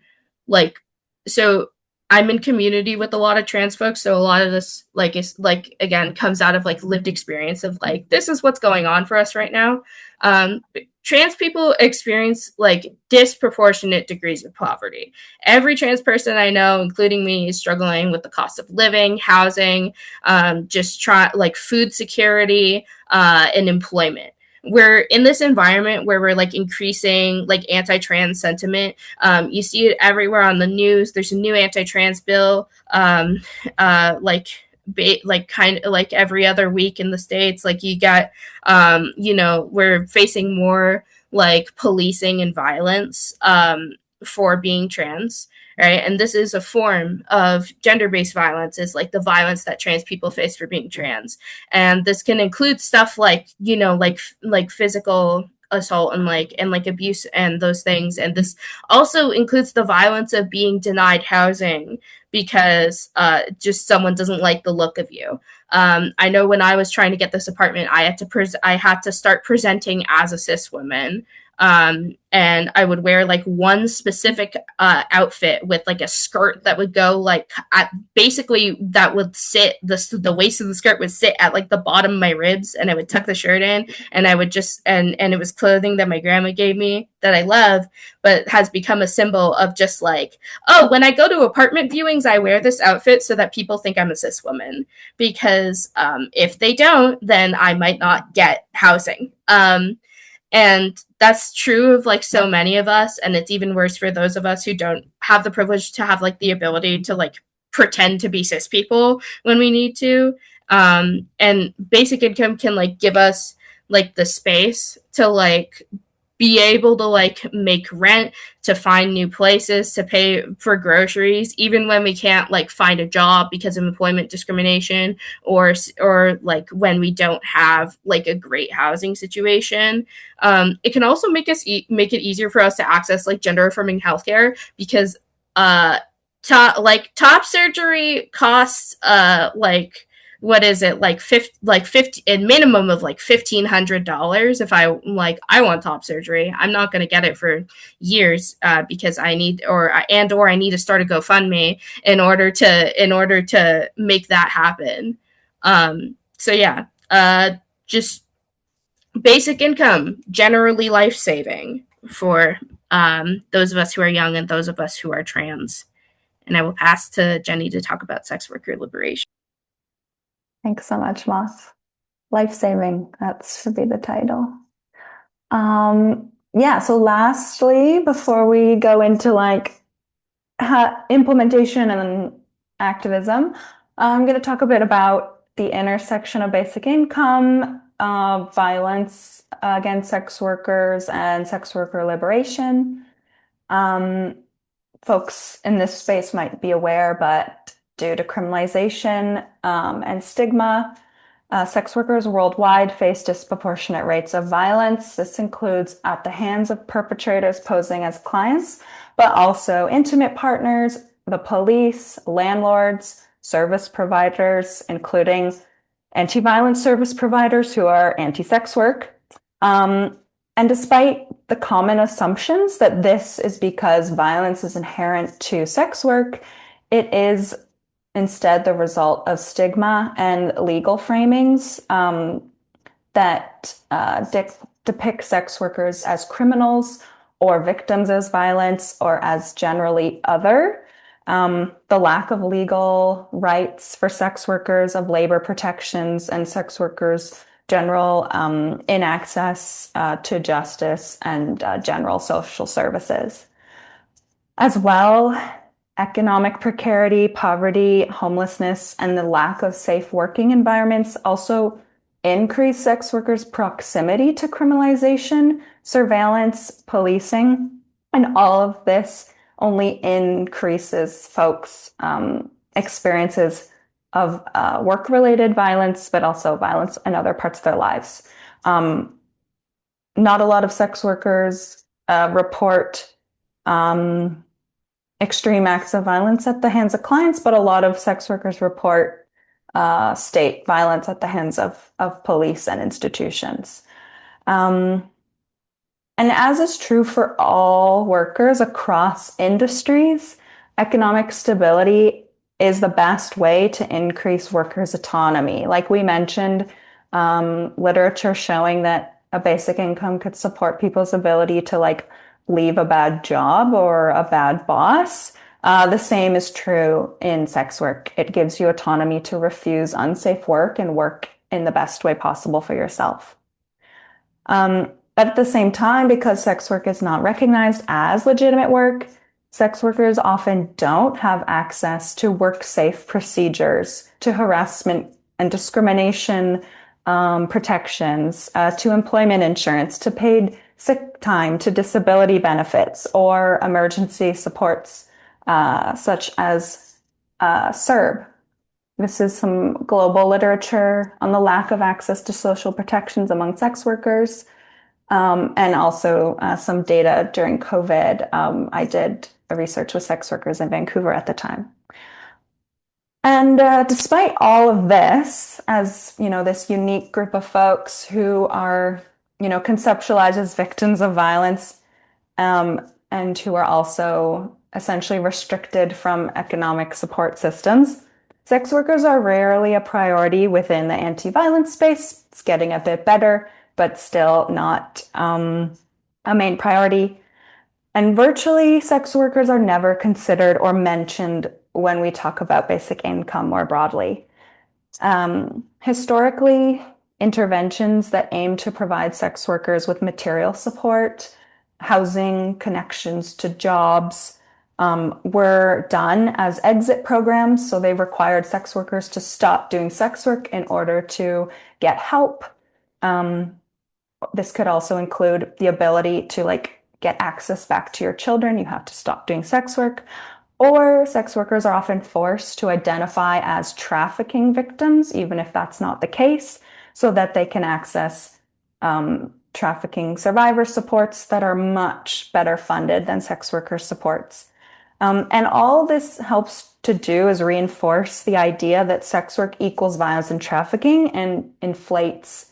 like so I'm in community with a lot of trans folks, so a lot of this like is like again comes out of like lived experience of like this is what's going on for us right now. Trans people experience like disproportionate degrees of poverty. Every trans person I know, including me, is struggling with the cost of living, housing, just try like food security, and employment. We're in this environment where we're like increasing like anti-trans sentiment. You see it everywhere on the news. There's a new anti-trans bill, like kind of like every other week in the states. Like you got, we're facing more like policing and violence, for being trans, right? And this is a form of gender-based violence, is like the violence that trans people face for being trans. And this can include stuff like, like physical assault and like abuse and those things. And this also includes the violence of being denied housing because just someone doesn't like the look of you. I know when I was trying to get this apartment, I had to start presenting as a cis woman, and I would wear like one specific outfit with like a skirt that would go like at basically that would sit the waist of the skirt would sit at like the bottom of my ribs, and I would tuck the shirt in, and I would just and it was clothing that my grandma gave me that I love, but has become a symbol of just like, oh, when I go to apartment viewings, I wear this outfit so that people think I'm a cis woman, because if they don't, then I might not get housing. And that's true of like so many of us. And it's even worse for those of us who don't have the privilege to have like the ability to like pretend to be cis people when we need to. And basic income can like give us like the space to like be able to like make rent, to find new places, to pay for groceries, even when we can't like find a job because of employment discrimination, or like when we don't have like a great housing situation. It can also make it easier for us to access like gender affirming healthcare, because top surgery costs like what is it like 50 a minimum of like $1,500. If I want top surgery, I'm not going to get it for years, because I need or I need to start a GoFundMe in order to make that happen. So yeah, just basic income, generally life saving for those of us who are young and those of us who are trans. And I will pass to Jennie to talk about sex worker liberation. Thanks so much, Moss. Life-saving, that should be the title. Yeah, so lastly, before we go into like implementation and activism, I'm going to talk a bit about the intersection of basic income, violence against sex workers, and sex worker liberation. Folks in this space might be aware, but due to criminalization and stigma, sex workers worldwide face disproportionate rates of violence. This includes at the hands of perpetrators posing as clients, but also intimate partners, the police, landlords, service providers, including anti-violence service providers who are anti-sex work. And despite the common assumptions that this is because violence is inherent to sex work, it is instead the result of stigma and legal framings that depict sex workers as criminals or victims as violence or as generally other. The lack of legal rights for sex workers, of labor protections, and sex workers' general inaccess to justice and general social services. As well Economic precarity, poverty, homelessness, and the lack of safe working environments also increase sex workers' proximity to criminalization, surveillance, policing, and all of this only increases folks' experiences of work-related violence, but also violence in other parts of their lives. Not a lot of sex workers report extreme acts of violence at the hands of clients, but a lot of sex workers report state violence at the hands of police and institutions. And as is true for all workers across industries, economic stability is the best way to increase workers' autonomy. Like we mentioned, literature showing that a basic income could support people's ability to like leave a bad job or a bad boss. The same is true in sex work. It gives you autonomy to refuse unsafe work and work in the best way possible for yourself. But at the same time, because sex work is not recognized as legitimate work, sex workers often don't have access to work-safe procedures, to harassment and discrimination protections, to employment insurance, to paid sick time, to disability benefits, or emergency supports such as CERB. This is some global literature on the lack of access to social protections among sex workers. And also some data during COVID. I did a research with sex workers in Vancouver at the time. And despite all of this, as you know, this unique group of folks who are, conceptualized as victims of violence, and who are also essentially restricted from economic support systems, sex workers are rarely a priority within the anti-violence space. It's getting a bit better, but still not a main priority. And virtually, sex workers are never considered or mentioned when we talk about basic income more broadly. Historically, interventions that aim to provide sex workers with material support, housing, connections to jobs, were done as exit programs. So they required sex workers to stop doing sex work in order to get help. This could also include the ability to get access back to your children. You have to stop doing sex work. Or sex workers are often forced to identify as trafficking victims, even if that's not the case, so that they can access trafficking survivor supports that are much better funded than sex worker supports. And all this helps to do is reinforce the idea that sex work equals violence and trafficking and inflates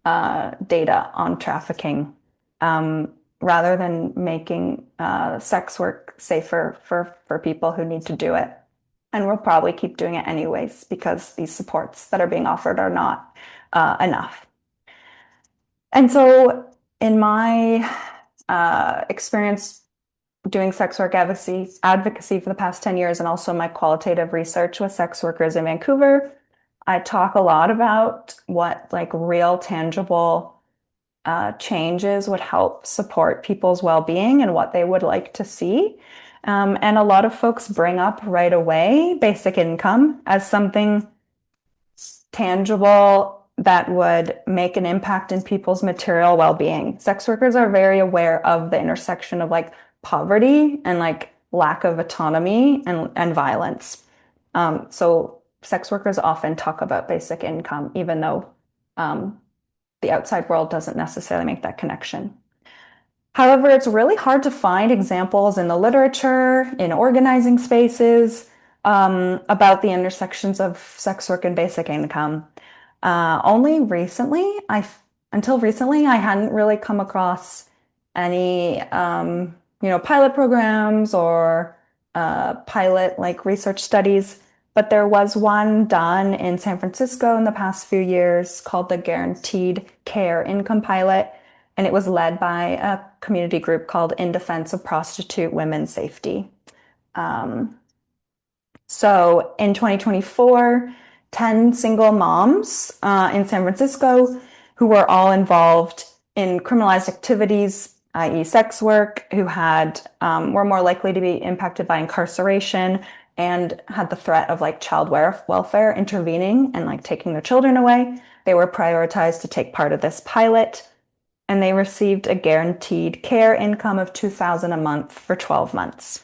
data on trafficking rather than making sex work safer for people who need to do it. And we'll probably keep doing it anyways because these supports that are being offered are not enough. And so in my experience doing sex work advocacy for the past 10 years and also my qualitative research with sex workers in Vancouver, I talk a lot about what real tangible changes would help support people's well-being and what they would like to see. And a lot of folks bring up right away basic income as something tangible that would make an impact in people's material well-being. Sex workers are very aware of the intersection of poverty and lack of autonomy and violence. So sex workers often talk about basic income, even though the outside world doesn't necessarily make that connection. However, it's really hard to find examples in the literature, in organizing spaces, about the intersections of sex work and basic income. Until recently, I hadn't really come across any, pilot programs or pilot research studies. But there was one done in San Francisco in the past few years called the Guaranteed Care Income Pilot, and it was led by a community group called In Defense of Prostitute Women's Safety. So in 2024, 10 single moms in San Francisco who were all involved in criminalized activities i.e. sex work, who were more likely to be impacted by incarceration and had the threat of like child welfare intervening and like taking their children away. They were prioritized to take part of this pilot, and they received a guaranteed care income of $2,000 a month for 12 months.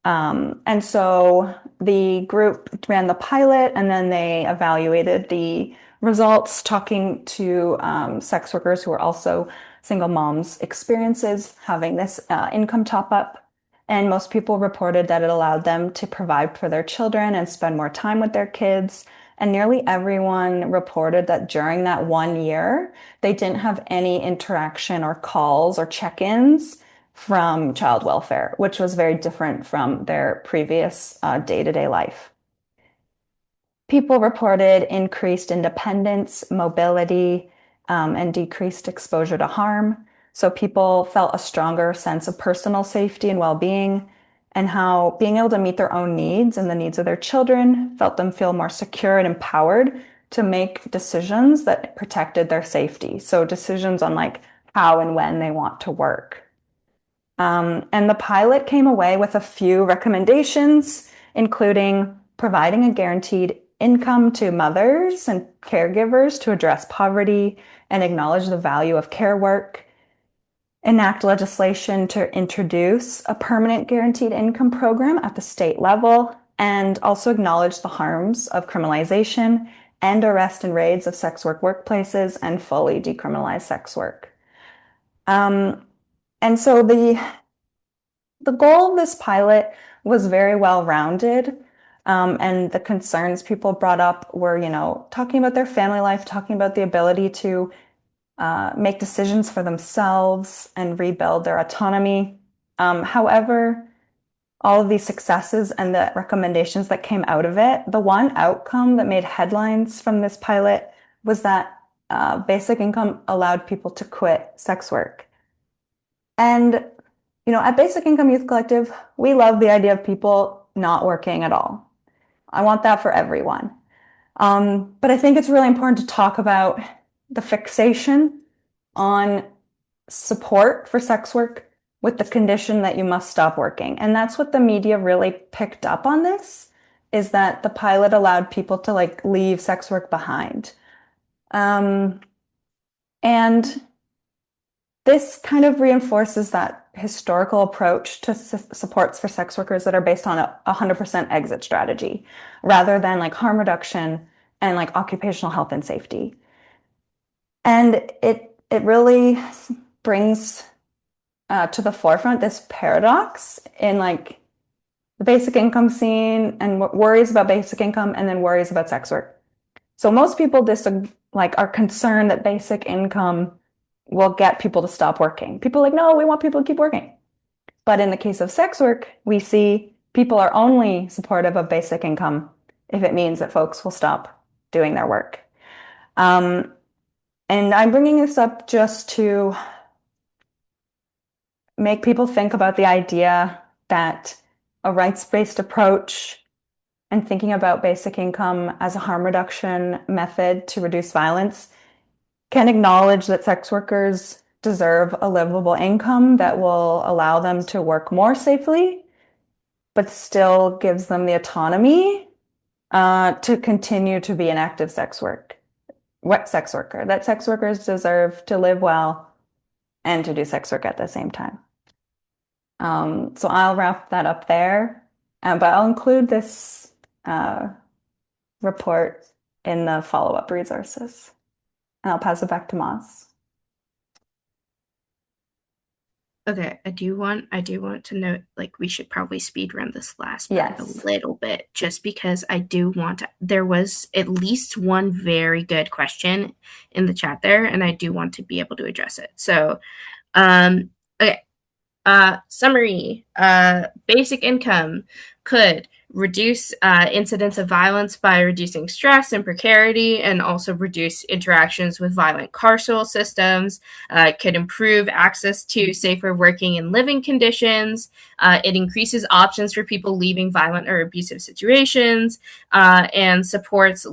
And so the group ran the pilot, and then they evaluated the results, talking to sex workers who were also single moms' experiences having this income top up. And most people reported that it allowed them to provide for their children and spend more time with their kids. And nearly everyone reported that during that 1 year, they didn't have any interaction or calls or check-ins from child welfare, which was very different from their previous day-to-day life. People reported increased independence, mobility, and decreased exposure to harm. So people felt a stronger sense of personal safety and well-being, and how being able to meet their own needs and the needs of their children felt them feel more secure and empowered to make decisions that protected their safety. So decisions on like how and when they want to work. And the pilot came away with a few recommendations, including providing a guaranteed income to mothers and caregivers to address poverty and acknowledge the value of care work, enact legislation to introduce a permanent guaranteed income program at the state level, and also acknowledge the harms of criminalization and arrest and raids of sex work workplaces and fully decriminalize sex work. And so the goal of this pilot was very well-rounded, and the concerns people brought up were, talking about their family life, talking about the ability to make decisions for themselves and rebuild their autonomy. However, all of these successes and the recommendations that came out of it, the one outcome that made headlines from this pilot was that basic income allowed people to quit sex work. And at Basic Income Youth Collective, we love the idea of people not working at all. I want that for everyone. But I think it's really important to talk about the fixation on support for sex work with the condition that you must stop working. And that's what the media really picked up on this, is that the pilot allowed people to like leave sex work behind. And this kind of reinforces that historical approach to supports for sex workers that are based on a 100% exit strategy, rather than like harm reduction and like occupational health and safety. And it really brings to the forefront this paradox in like the basic income scene, and worries about basic income and then worries about sex work. So most people are concerned that basic income will get people to stop working. People are like, no, we want people to keep working. But in the case of sex work, we see people are only supportive of basic income if it means that folks will stop doing their work. And I'm bringing this up just to make people think about the idea that a rights-based approach and thinking about basic income as a harm reduction method to reduce violence can acknowledge that sex workers deserve a livable income that will allow them to work more safely, but still gives them the autonomy to continue to be an active sex worker. That sex workers deserve to live well and to do sex work at the same time. So I'll wrap that up there, but I'll include this report in the follow-up resources. And I'll pass it back to Moss. Okay, I do want to note, like, we should probably speed run this last part a little bit, just because I do want to. There was at least one very good question in the chat there, and I do want to be able to address it. So, okay. Summary. Basic income could reduce incidents of violence by reducing stress and precarity, and also reduce interactions with violent carceral systems. Could improve access to safer working and living conditions. It increases options for people leaving violent or abusive situations, and supports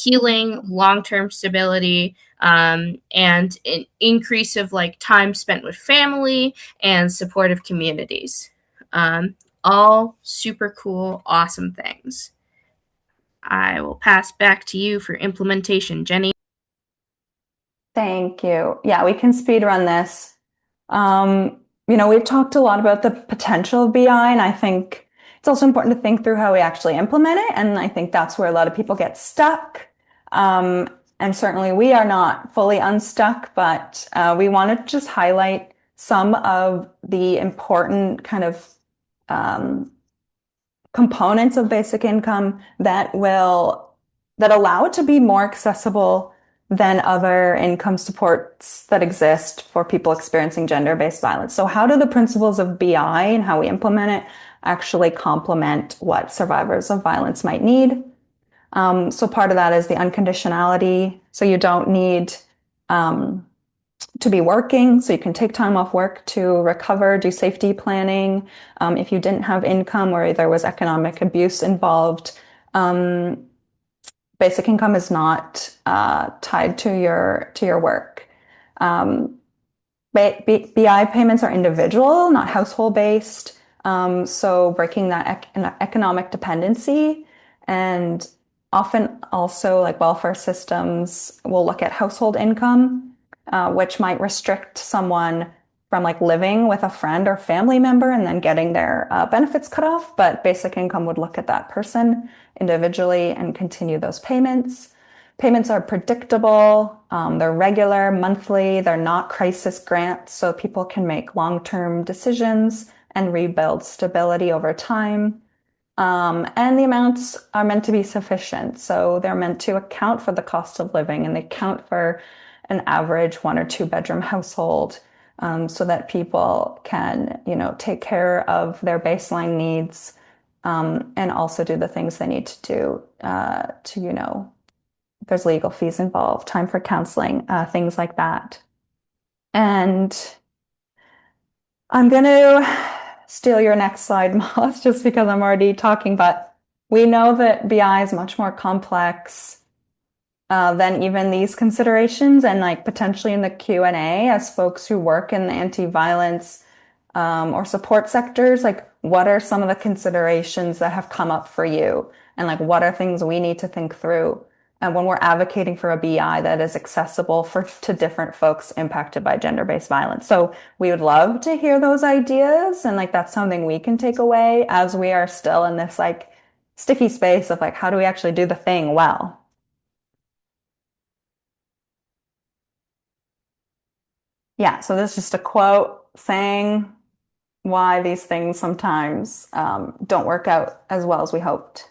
healing, long-term stability, and an increase of like time spent with family and supportive communities. All super cool, awesome things. I will pass back to you for implementation, Jennie. Thank you. Yeah, we can speed run this. We've talked a lot about the potential of BI, and I think it's also important to think through how we actually implement it. And I think that's where a lot of people get stuck. And certainly we are not fully unstuck, but we want to just highlight some of the important kind of components of basic income that allow it to be more accessible than other income supports that exist for people experiencing gender-based violence. So how do the principles of BI and how we implement it actually complement what survivors of violence might need? So part of that is the unconditionality. So you don't need to be working, so you can take time off work to recover, do safety planning. If you didn't have income or there was economic abuse involved, basic income is not tied to your work. BI payments are individual, not household based. So breaking that economic dependency, and often also like welfare systems will look at household income, which might restrict someone from like living with a friend or family member and then getting their benefits cut off. But basic income would look at that person individually and continue those payments. Payments are predictable, they're regular, monthly, they're not crisis grants, so people can make long-term decisions and rebuild stability over time. And the amounts are meant to be sufficient, so they're meant to account for the cost of living and they count for an average 1 or 2 bedroom household, so that people can, take care of their baseline needs, and also do the things they need to do there's legal fees involved, time for counseling, things like that. And I'm going to steal your next slide, Moss, just because I'm already talking, but we know that BI is much more complex than even these considerations, and like potentially in the Q&A as folks who work in the anti-violence or support sectors, like what are some of the considerations that have come up for you? And like what are things we need to think through? And when we're advocating for a BI that is accessible to different folks impacted by gender-based violence. So we would love to hear those ideas. And like that's something we can take away as we are still in this like sticky space of like, how do we actually do the thing well? Yeah, so this is just a quote saying why these things sometimes don't work out as well as we hoped.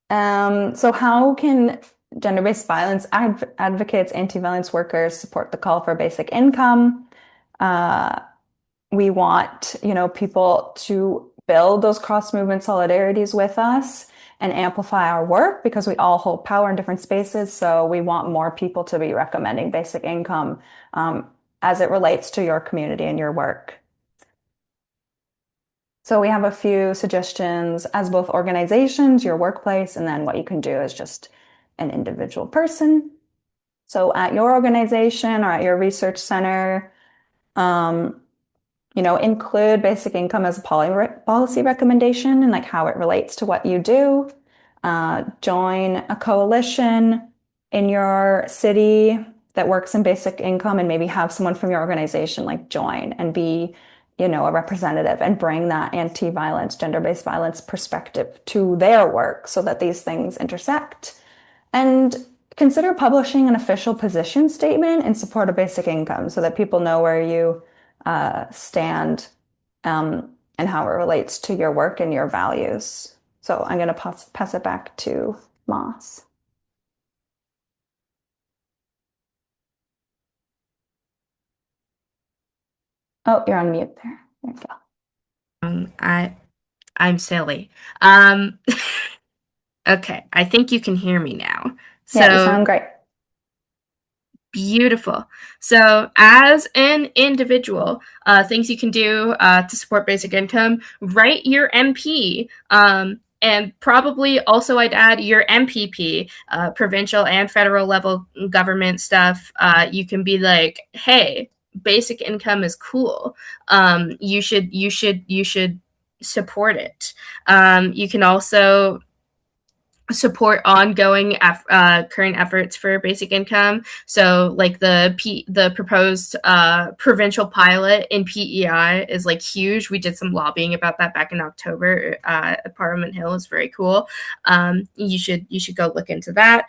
So how can gender-based violence advocates, anti-violence workers support the call for basic income? We want, people to build those cross-movement solidarities with us and amplify our work because we all hold power in different spaces. So we want more people to be recommending basic income as it relates to your community and your work. So we have a few suggestions as both organizations, your workplace, and then what you can do as just an individual person. So at your organization or at your research center, include basic income as a policy recommendation and like how it relates to what you do. Join a coalition in your city that works in basic income and maybe have someone from your organization like join and be, a representative and bring that anti-violence, gender-based violence perspective to their work so that these things intersect. And consider publishing an official position statement in support of basic income so that people know where you stand and how it relates to your work and your values. So I'm going to pass it back to Moss. Oh, you're on mute there. There you go. I'm silly. Okay, I think you can hear me now. Yeah, you sound great. Beautiful. So as an individual, things you can do to support basic income, write your MP and and probably also I'd add your MPP, provincial and federal level government stuff. You can be like, hey, basic income is cool. You should support it. You can also support ongoing current efforts for basic income. So like the proposed provincial pilot in PEI is like huge. We did some lobbying about that back in October at Parliament Hill. It's very cool. You should go look into that.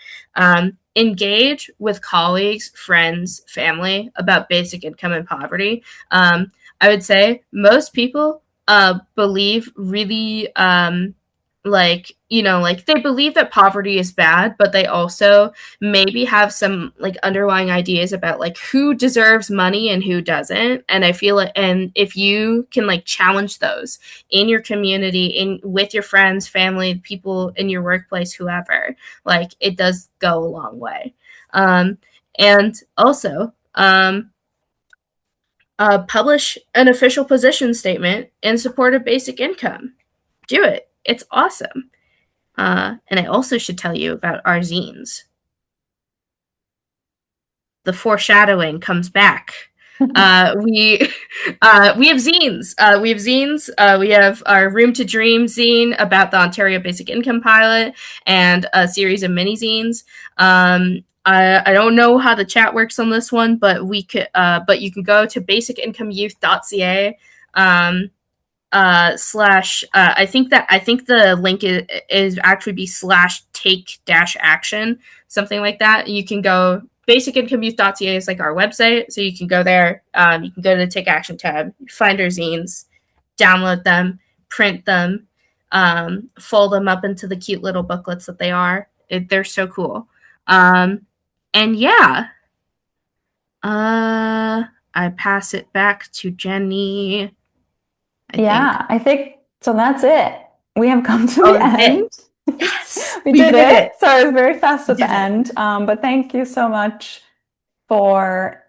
Engage with colleagues, friends, family about basic income and poverty. I would say most people believe really like they believe that poverty is bad, but they also maybe have some like underlying ideas about like who deserves money and who doesn't. And I feel like, and if you can like challenge those in your community, in with your friends, family, people in your workplace, whoever, like it does go a long way. And also publish an official position statement in support of basic income. Do it. It's awesome. And I also should tell you about our zines. The foreshadowing comes back. We we have zines. We have our Room to Dream zine about the Ontario Basic Income Pilot and a series of mini zines. I don't know how the chat works on this one, but we could. But you can go to basicincomeyouth.ca. Slash I think the link is actually be slash take dash action, something like that. You can go basicincomeyouth.ca is like our website, so you can go there. You can go to the take action tab, find our zines, download them, print them, fold them up into the cute little booklets that they are. They're so cool. And yeah, I pass it back to Jennie. I think. I think so. That's it. We have come to Oh, the that's it. end. Yes, We we did did it. it. So it was very fast We at the did it. end. But thank you so much for,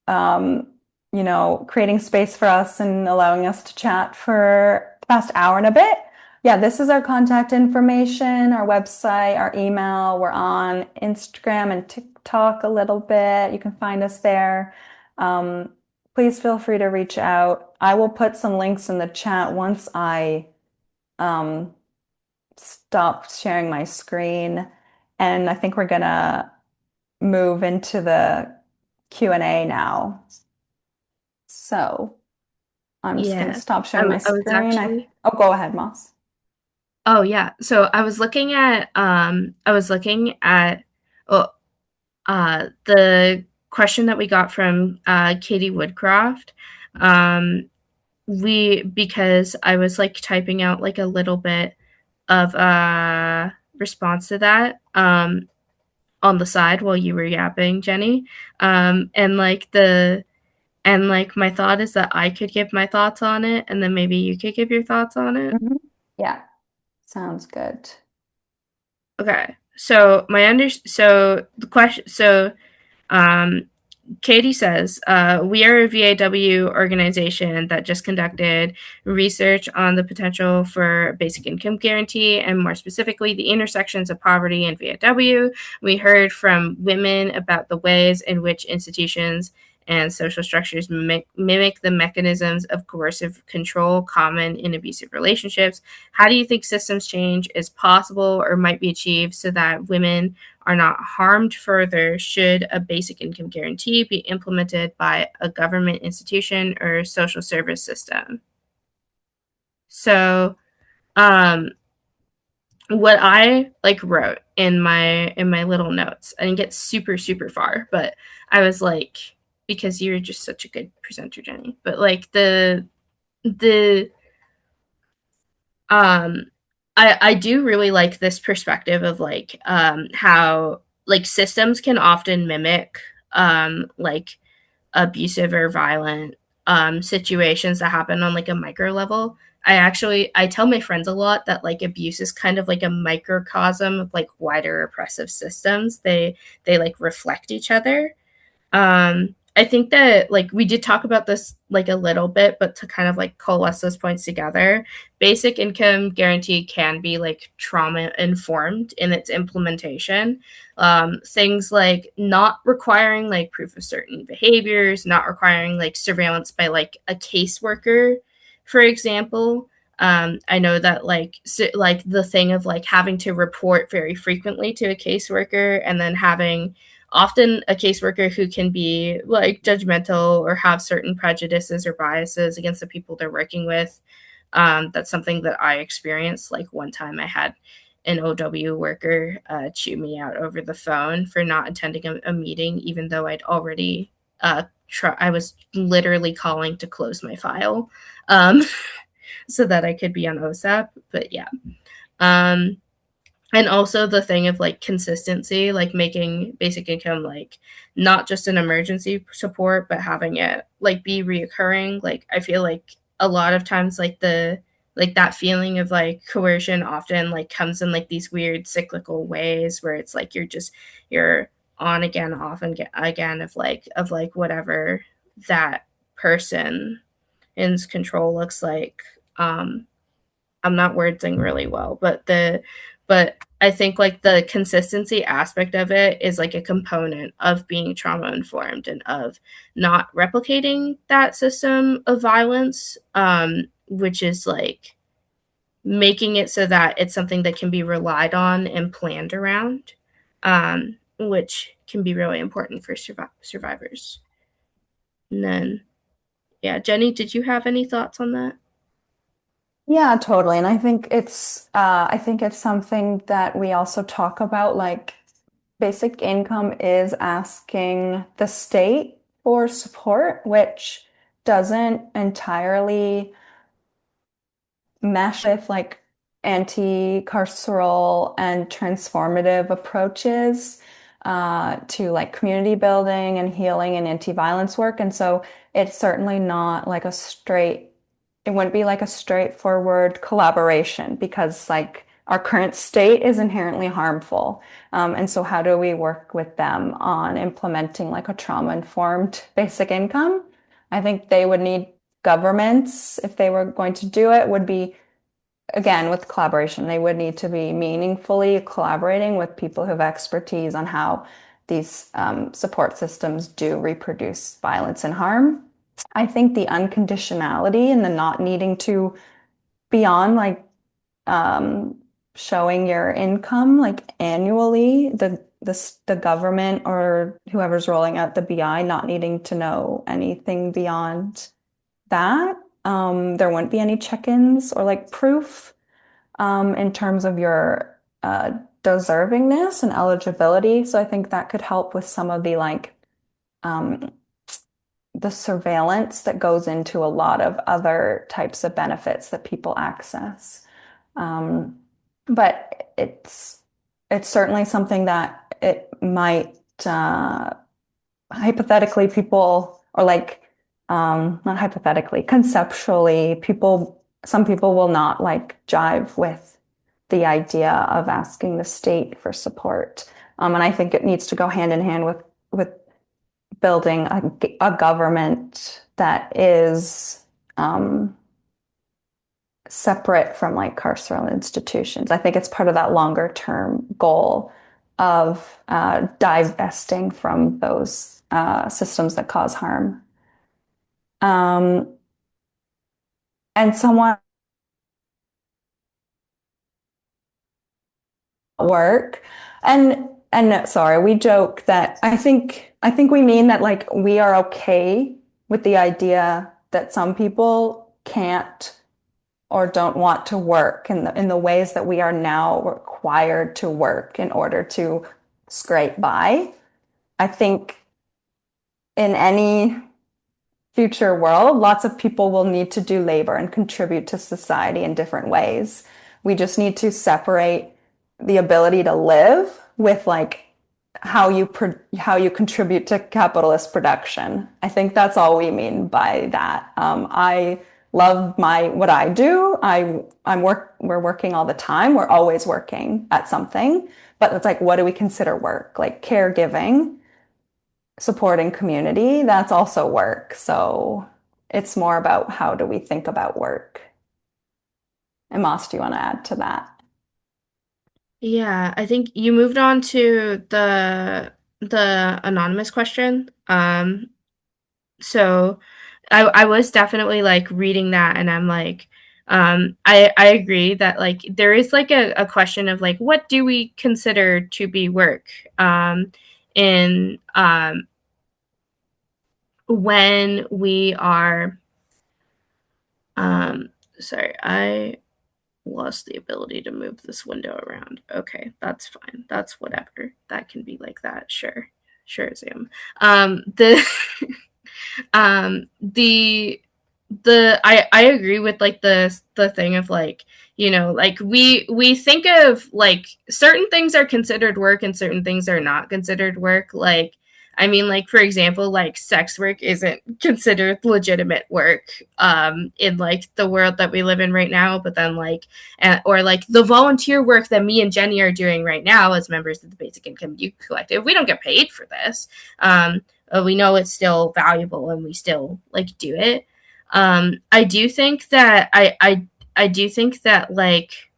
um, creating space for us and allowing us to chat for the past hour and a bit. Yeah, this is our contact information, our website, our email. We're on Instagram and TikTok a little bit. You can find us there. Please feel free to reach out. I will put some links in the chat once I um, stop sharing my screen. And I think we're gonna move into the Q&A now. So I'm just gonna Yeah. stop sharing my I was screen. actually Oh, go ahead, Moss. Oh yeah. So I was looking at well the question that we got from Katie Woodcroft. We because I was like typing out like a little bit of a response to that on the side while you were yapping, Jennie. And like my thought is that I could give my thoughts on it, and then maybe you could give your thoughts on it. Mhm. Yeah, sounds good. Okay. So the question um Katie says, we are a VAW organization that just conducted research on the potential for basic income guarantee and more specifically the intersections of poverty and VAW. We heard from women about the ways in which institutions and social structures mimic the mechanisms of coercive control common in abusive relationships. How do you think systems change is possible or might be achieved so that women are not harmed further should a basic income guarantee be implemented by a government institution or social service system? So, um, what I like wrote in my little notes, I didn't get super far, but I was like, because you're just such a good presenter, Jennie. But like the um I do really like this perspective of like how like systems can often mimic like abusive or violent situations that happen on like a micro level. I tell my friends a lot that like abuse is kind of like a microcosm of like wider oppressive systems. They like reflect each other. I think that like we did talk about this like a little bit, but to kind of like coalesce those points together, basic income guarantee can be like trauma informed in its implementation. Things like not requiring like proof of certain behaviors, not requiring like surveillance by like a caseworker, for example. I know that like the thing of like having to report very frequently to a caseworker and then having often a caseworker who can be like judgmental or have certain prejudices or biases against the people they're working with. That's something that I experienced. Like one time I had an OW worker chew me out over the phone for not attending a meeting, even though I'd already I was literally calling to close my file um, so that I could be on OSAP. But yeah. Um, and also the thing of like consistency, like making basic income like not just an emergency support but having it like be reoccurring. Like I feel like a lot of times like the like that feeling of like coercion often like comes in like these weird cyclical ways where it's like you're on again off and again of like whatever that person in's control looks like. I'm not wording really well, but I think like the consistency aspect of it is like a component of being trauma informed and of not replicating that system of violence, which is like making it so that it's something that can be relied on and planned around, which can be really important for survivors. And then, yeah, Jenny, did you have any thoughts on that? Yeah, totally. And I think it's something that we also talk about, like basic income is asking the state for support, which doesn't entirely mesh with like anti-carceral and transformative approaches to like community building and healing and anti-violence work. And so it's certainly not like it wouldn't be like a straightforward collaboration because like our current state is inherently harmful. And so how do we work with them on implementing like a trauma-informed basic income? I think they would need governments, if they were going to do it, would be, again, with collaboration, they would need to be meaningfully collaborating with people who have expertise on how these support systems do reproduce violence and harm. I think the unconditionality and the not needing to, beyond like um, showing your income like annually, the government or whoever's rolling out the BI not needing to know anything beyond that. There wouldn't be any check-ins or like proof in terms of your deservingness and eligibility. So I think that could help with some of um, the surveillance that goes into a lot of other types of benefits that people access. Um, but it's certainly something that it might hypothetically people or like not hypothetically, conceptually, some people will not like jive with the idea of asking the state for support. And I think it needs to go hand in hand with building a government that is separate from like carceral institutions. I think it's part of that longer term goal of divesting from those systems that cause harm. Um, and someone at work, and sorry, we joke that I think we mean that like we are okay with the idea that some people can't or don't want to work in the ways that we are now required to work in order to scrape by. I think in any future world, lots of people will need to do labor and contribute to society in different ways. We just need to separate the ability to live with like how you contribute to capitalist production. I think that's all we mean by that. I love my what I do. We're working all the time. We're always working at something. But it's like, what do we consider work? Like caregiving supporting community, that's also work. So it's more about how do we think about work? And Moss, do you want to add to that? Yeah, I think you moved on to the anonymous question. So I was definitely like reading that and I'm like I agree that like there is like a question of like what do we consider to be work in when we are um sorry, I lost the ability to move this window around. Okay, that's fine. That's whatever. That can be like that. Sure. Sure, Zoom. The the I agree with like the thing of like like we think of like certain things are considered work and certain things are not considered work. Like I mean, like for example, like sex work isn't considered legitimate work in like the world that we live in right now, but then like or like the volunteer work that me and Jennie are doing right now as members of the Basic Income Youth Collective, we don't get paid for this. We know it's still valuable and we still like do it. I do think that I do think that like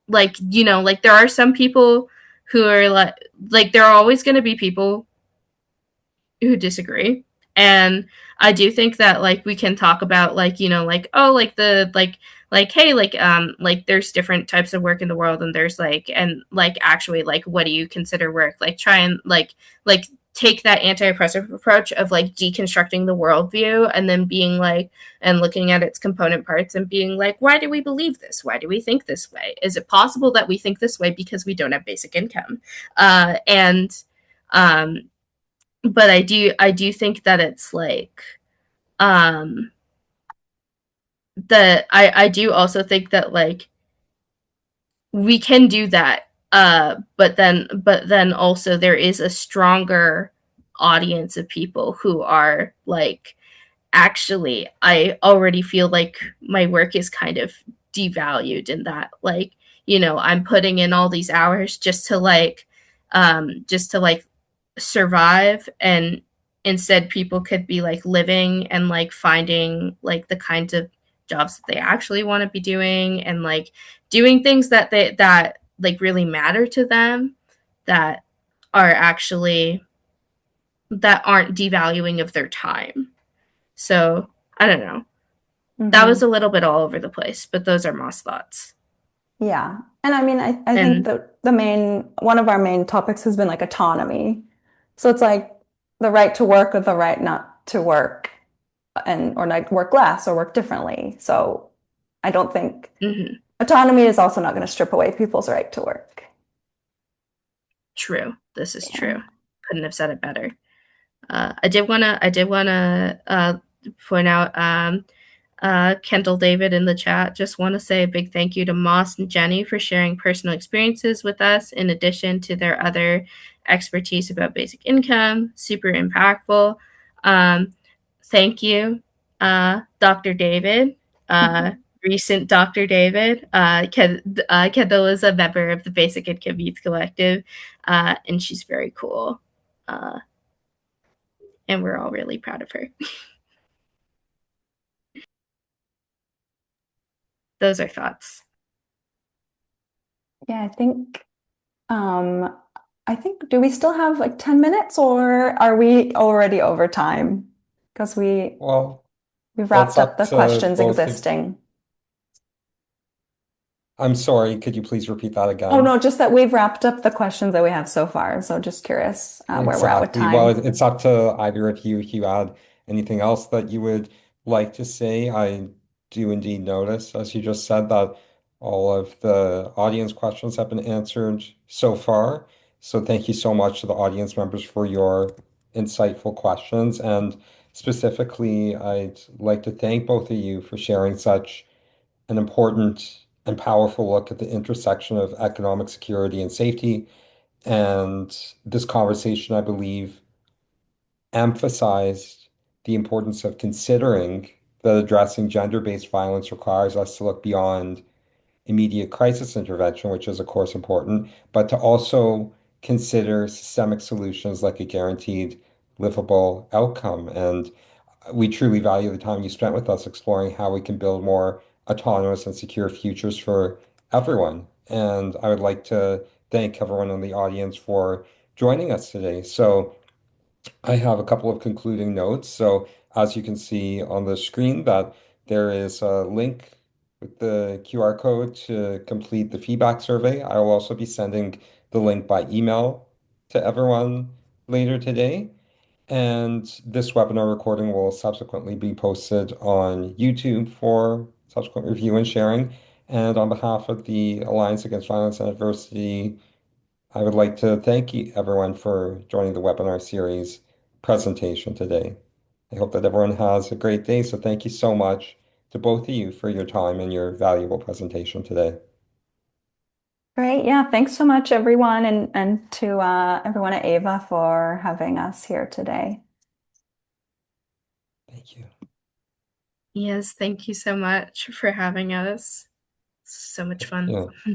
like there are some people who are like there are always going to be people who disagree, and I do think that like we can talk about like like oh like the like hey like there's different types of work in the world and there's like and like actually like what do you consider work, like try and like take that anti-oppressive approach of like deconstructing the worldview and then being like and looking at its component parts and being like why do we believe this, why do we think this way, is it possible that we think this way because we don't have basic income and um but I do think that it's like um that I do also think that like we can do that but then also there is a stronger audience of people who are like actually I already feel like my work is kind of devalued in that like I'm putting in all these hours just to like survive, and instead people could be like living and like finding like the kinds of jobs that they actually want to be doing and like doing things that like really matter to them, that are actually that aren't devaluing of their time. So I don't know, that was Mm-hmm. a little bit all over the place, but those are Moss thoughts. Yeah. And I mean, I think And that the main, one of our main topics has been like autonomy. So it's like the right to work or the right not to work and, or like work less or work differently. So I don't think mhm, autonomy is also not going to strip away people's right to work. true, this is Yeah. true, couldn't have said it better. I did want to point out Kendall David in the chat. Just want to say a big thank you to Moss and Jennie for sharing personal experiences with us in addition to their other expertise about basic income. Super impactful. Um, Thank you, Dr. David. Recent Dr. David. Kendall is a member of the Basic Income Youth Collective, and she's very cool. Uh, and we're all really proud of her. Those are thoughts. Yeah, um do we still have like 10 minutes or are we already over time? Because Well, we've that's wrapped up up the to questions both of, existing. I'm sorry, could you please repeat that Oh again? no, just that we've wrapped up the questions that we have so far. So just curious where we're at with Exactly. Well, time. it's up to either of you if you had anything else that you would like to say. I do indeed notice, as you just said, that all of the audience questions have been answered so far. So thank you so much to the audience members for your insightful questions. And specifically, I'd like to thank both of you for sharing such an important and powerful look at the intersection of economic security and safety. And this conversation, I believe, emphasized the importance of considering that addressing gender-based violence requires us to look beyond immediate crisis intervention, which is, of course, important, but to also consider systemic solutions like a guaranteed livable outcome. And we truly value the time you spent with us exploring how we can build more autonomous and secure futures for everyone. And I would like to thank everyone in the audience for joining us today. So I have a couple of concluding notes. So as you can see on the screen, that there is a link with the QR code to complete the feedback survey. I will also be sending the link by email to everyone later today. And this webinar recording will subsequently be posted on YouTube for subsequent review and sharing. And on behalf of the Alliance Against Violence and Adversity, I would like to thank everyone for joining the webinar series presentation today. I hope that everyone has a great day. So thank you so much to both of you for your time and your valuable presentation today. Great. Yeah. Thanks so much, everyone, and to everyone at AVA for having us here today. Thank you. Yes, thank you so much for having us. So much fun. Yeah.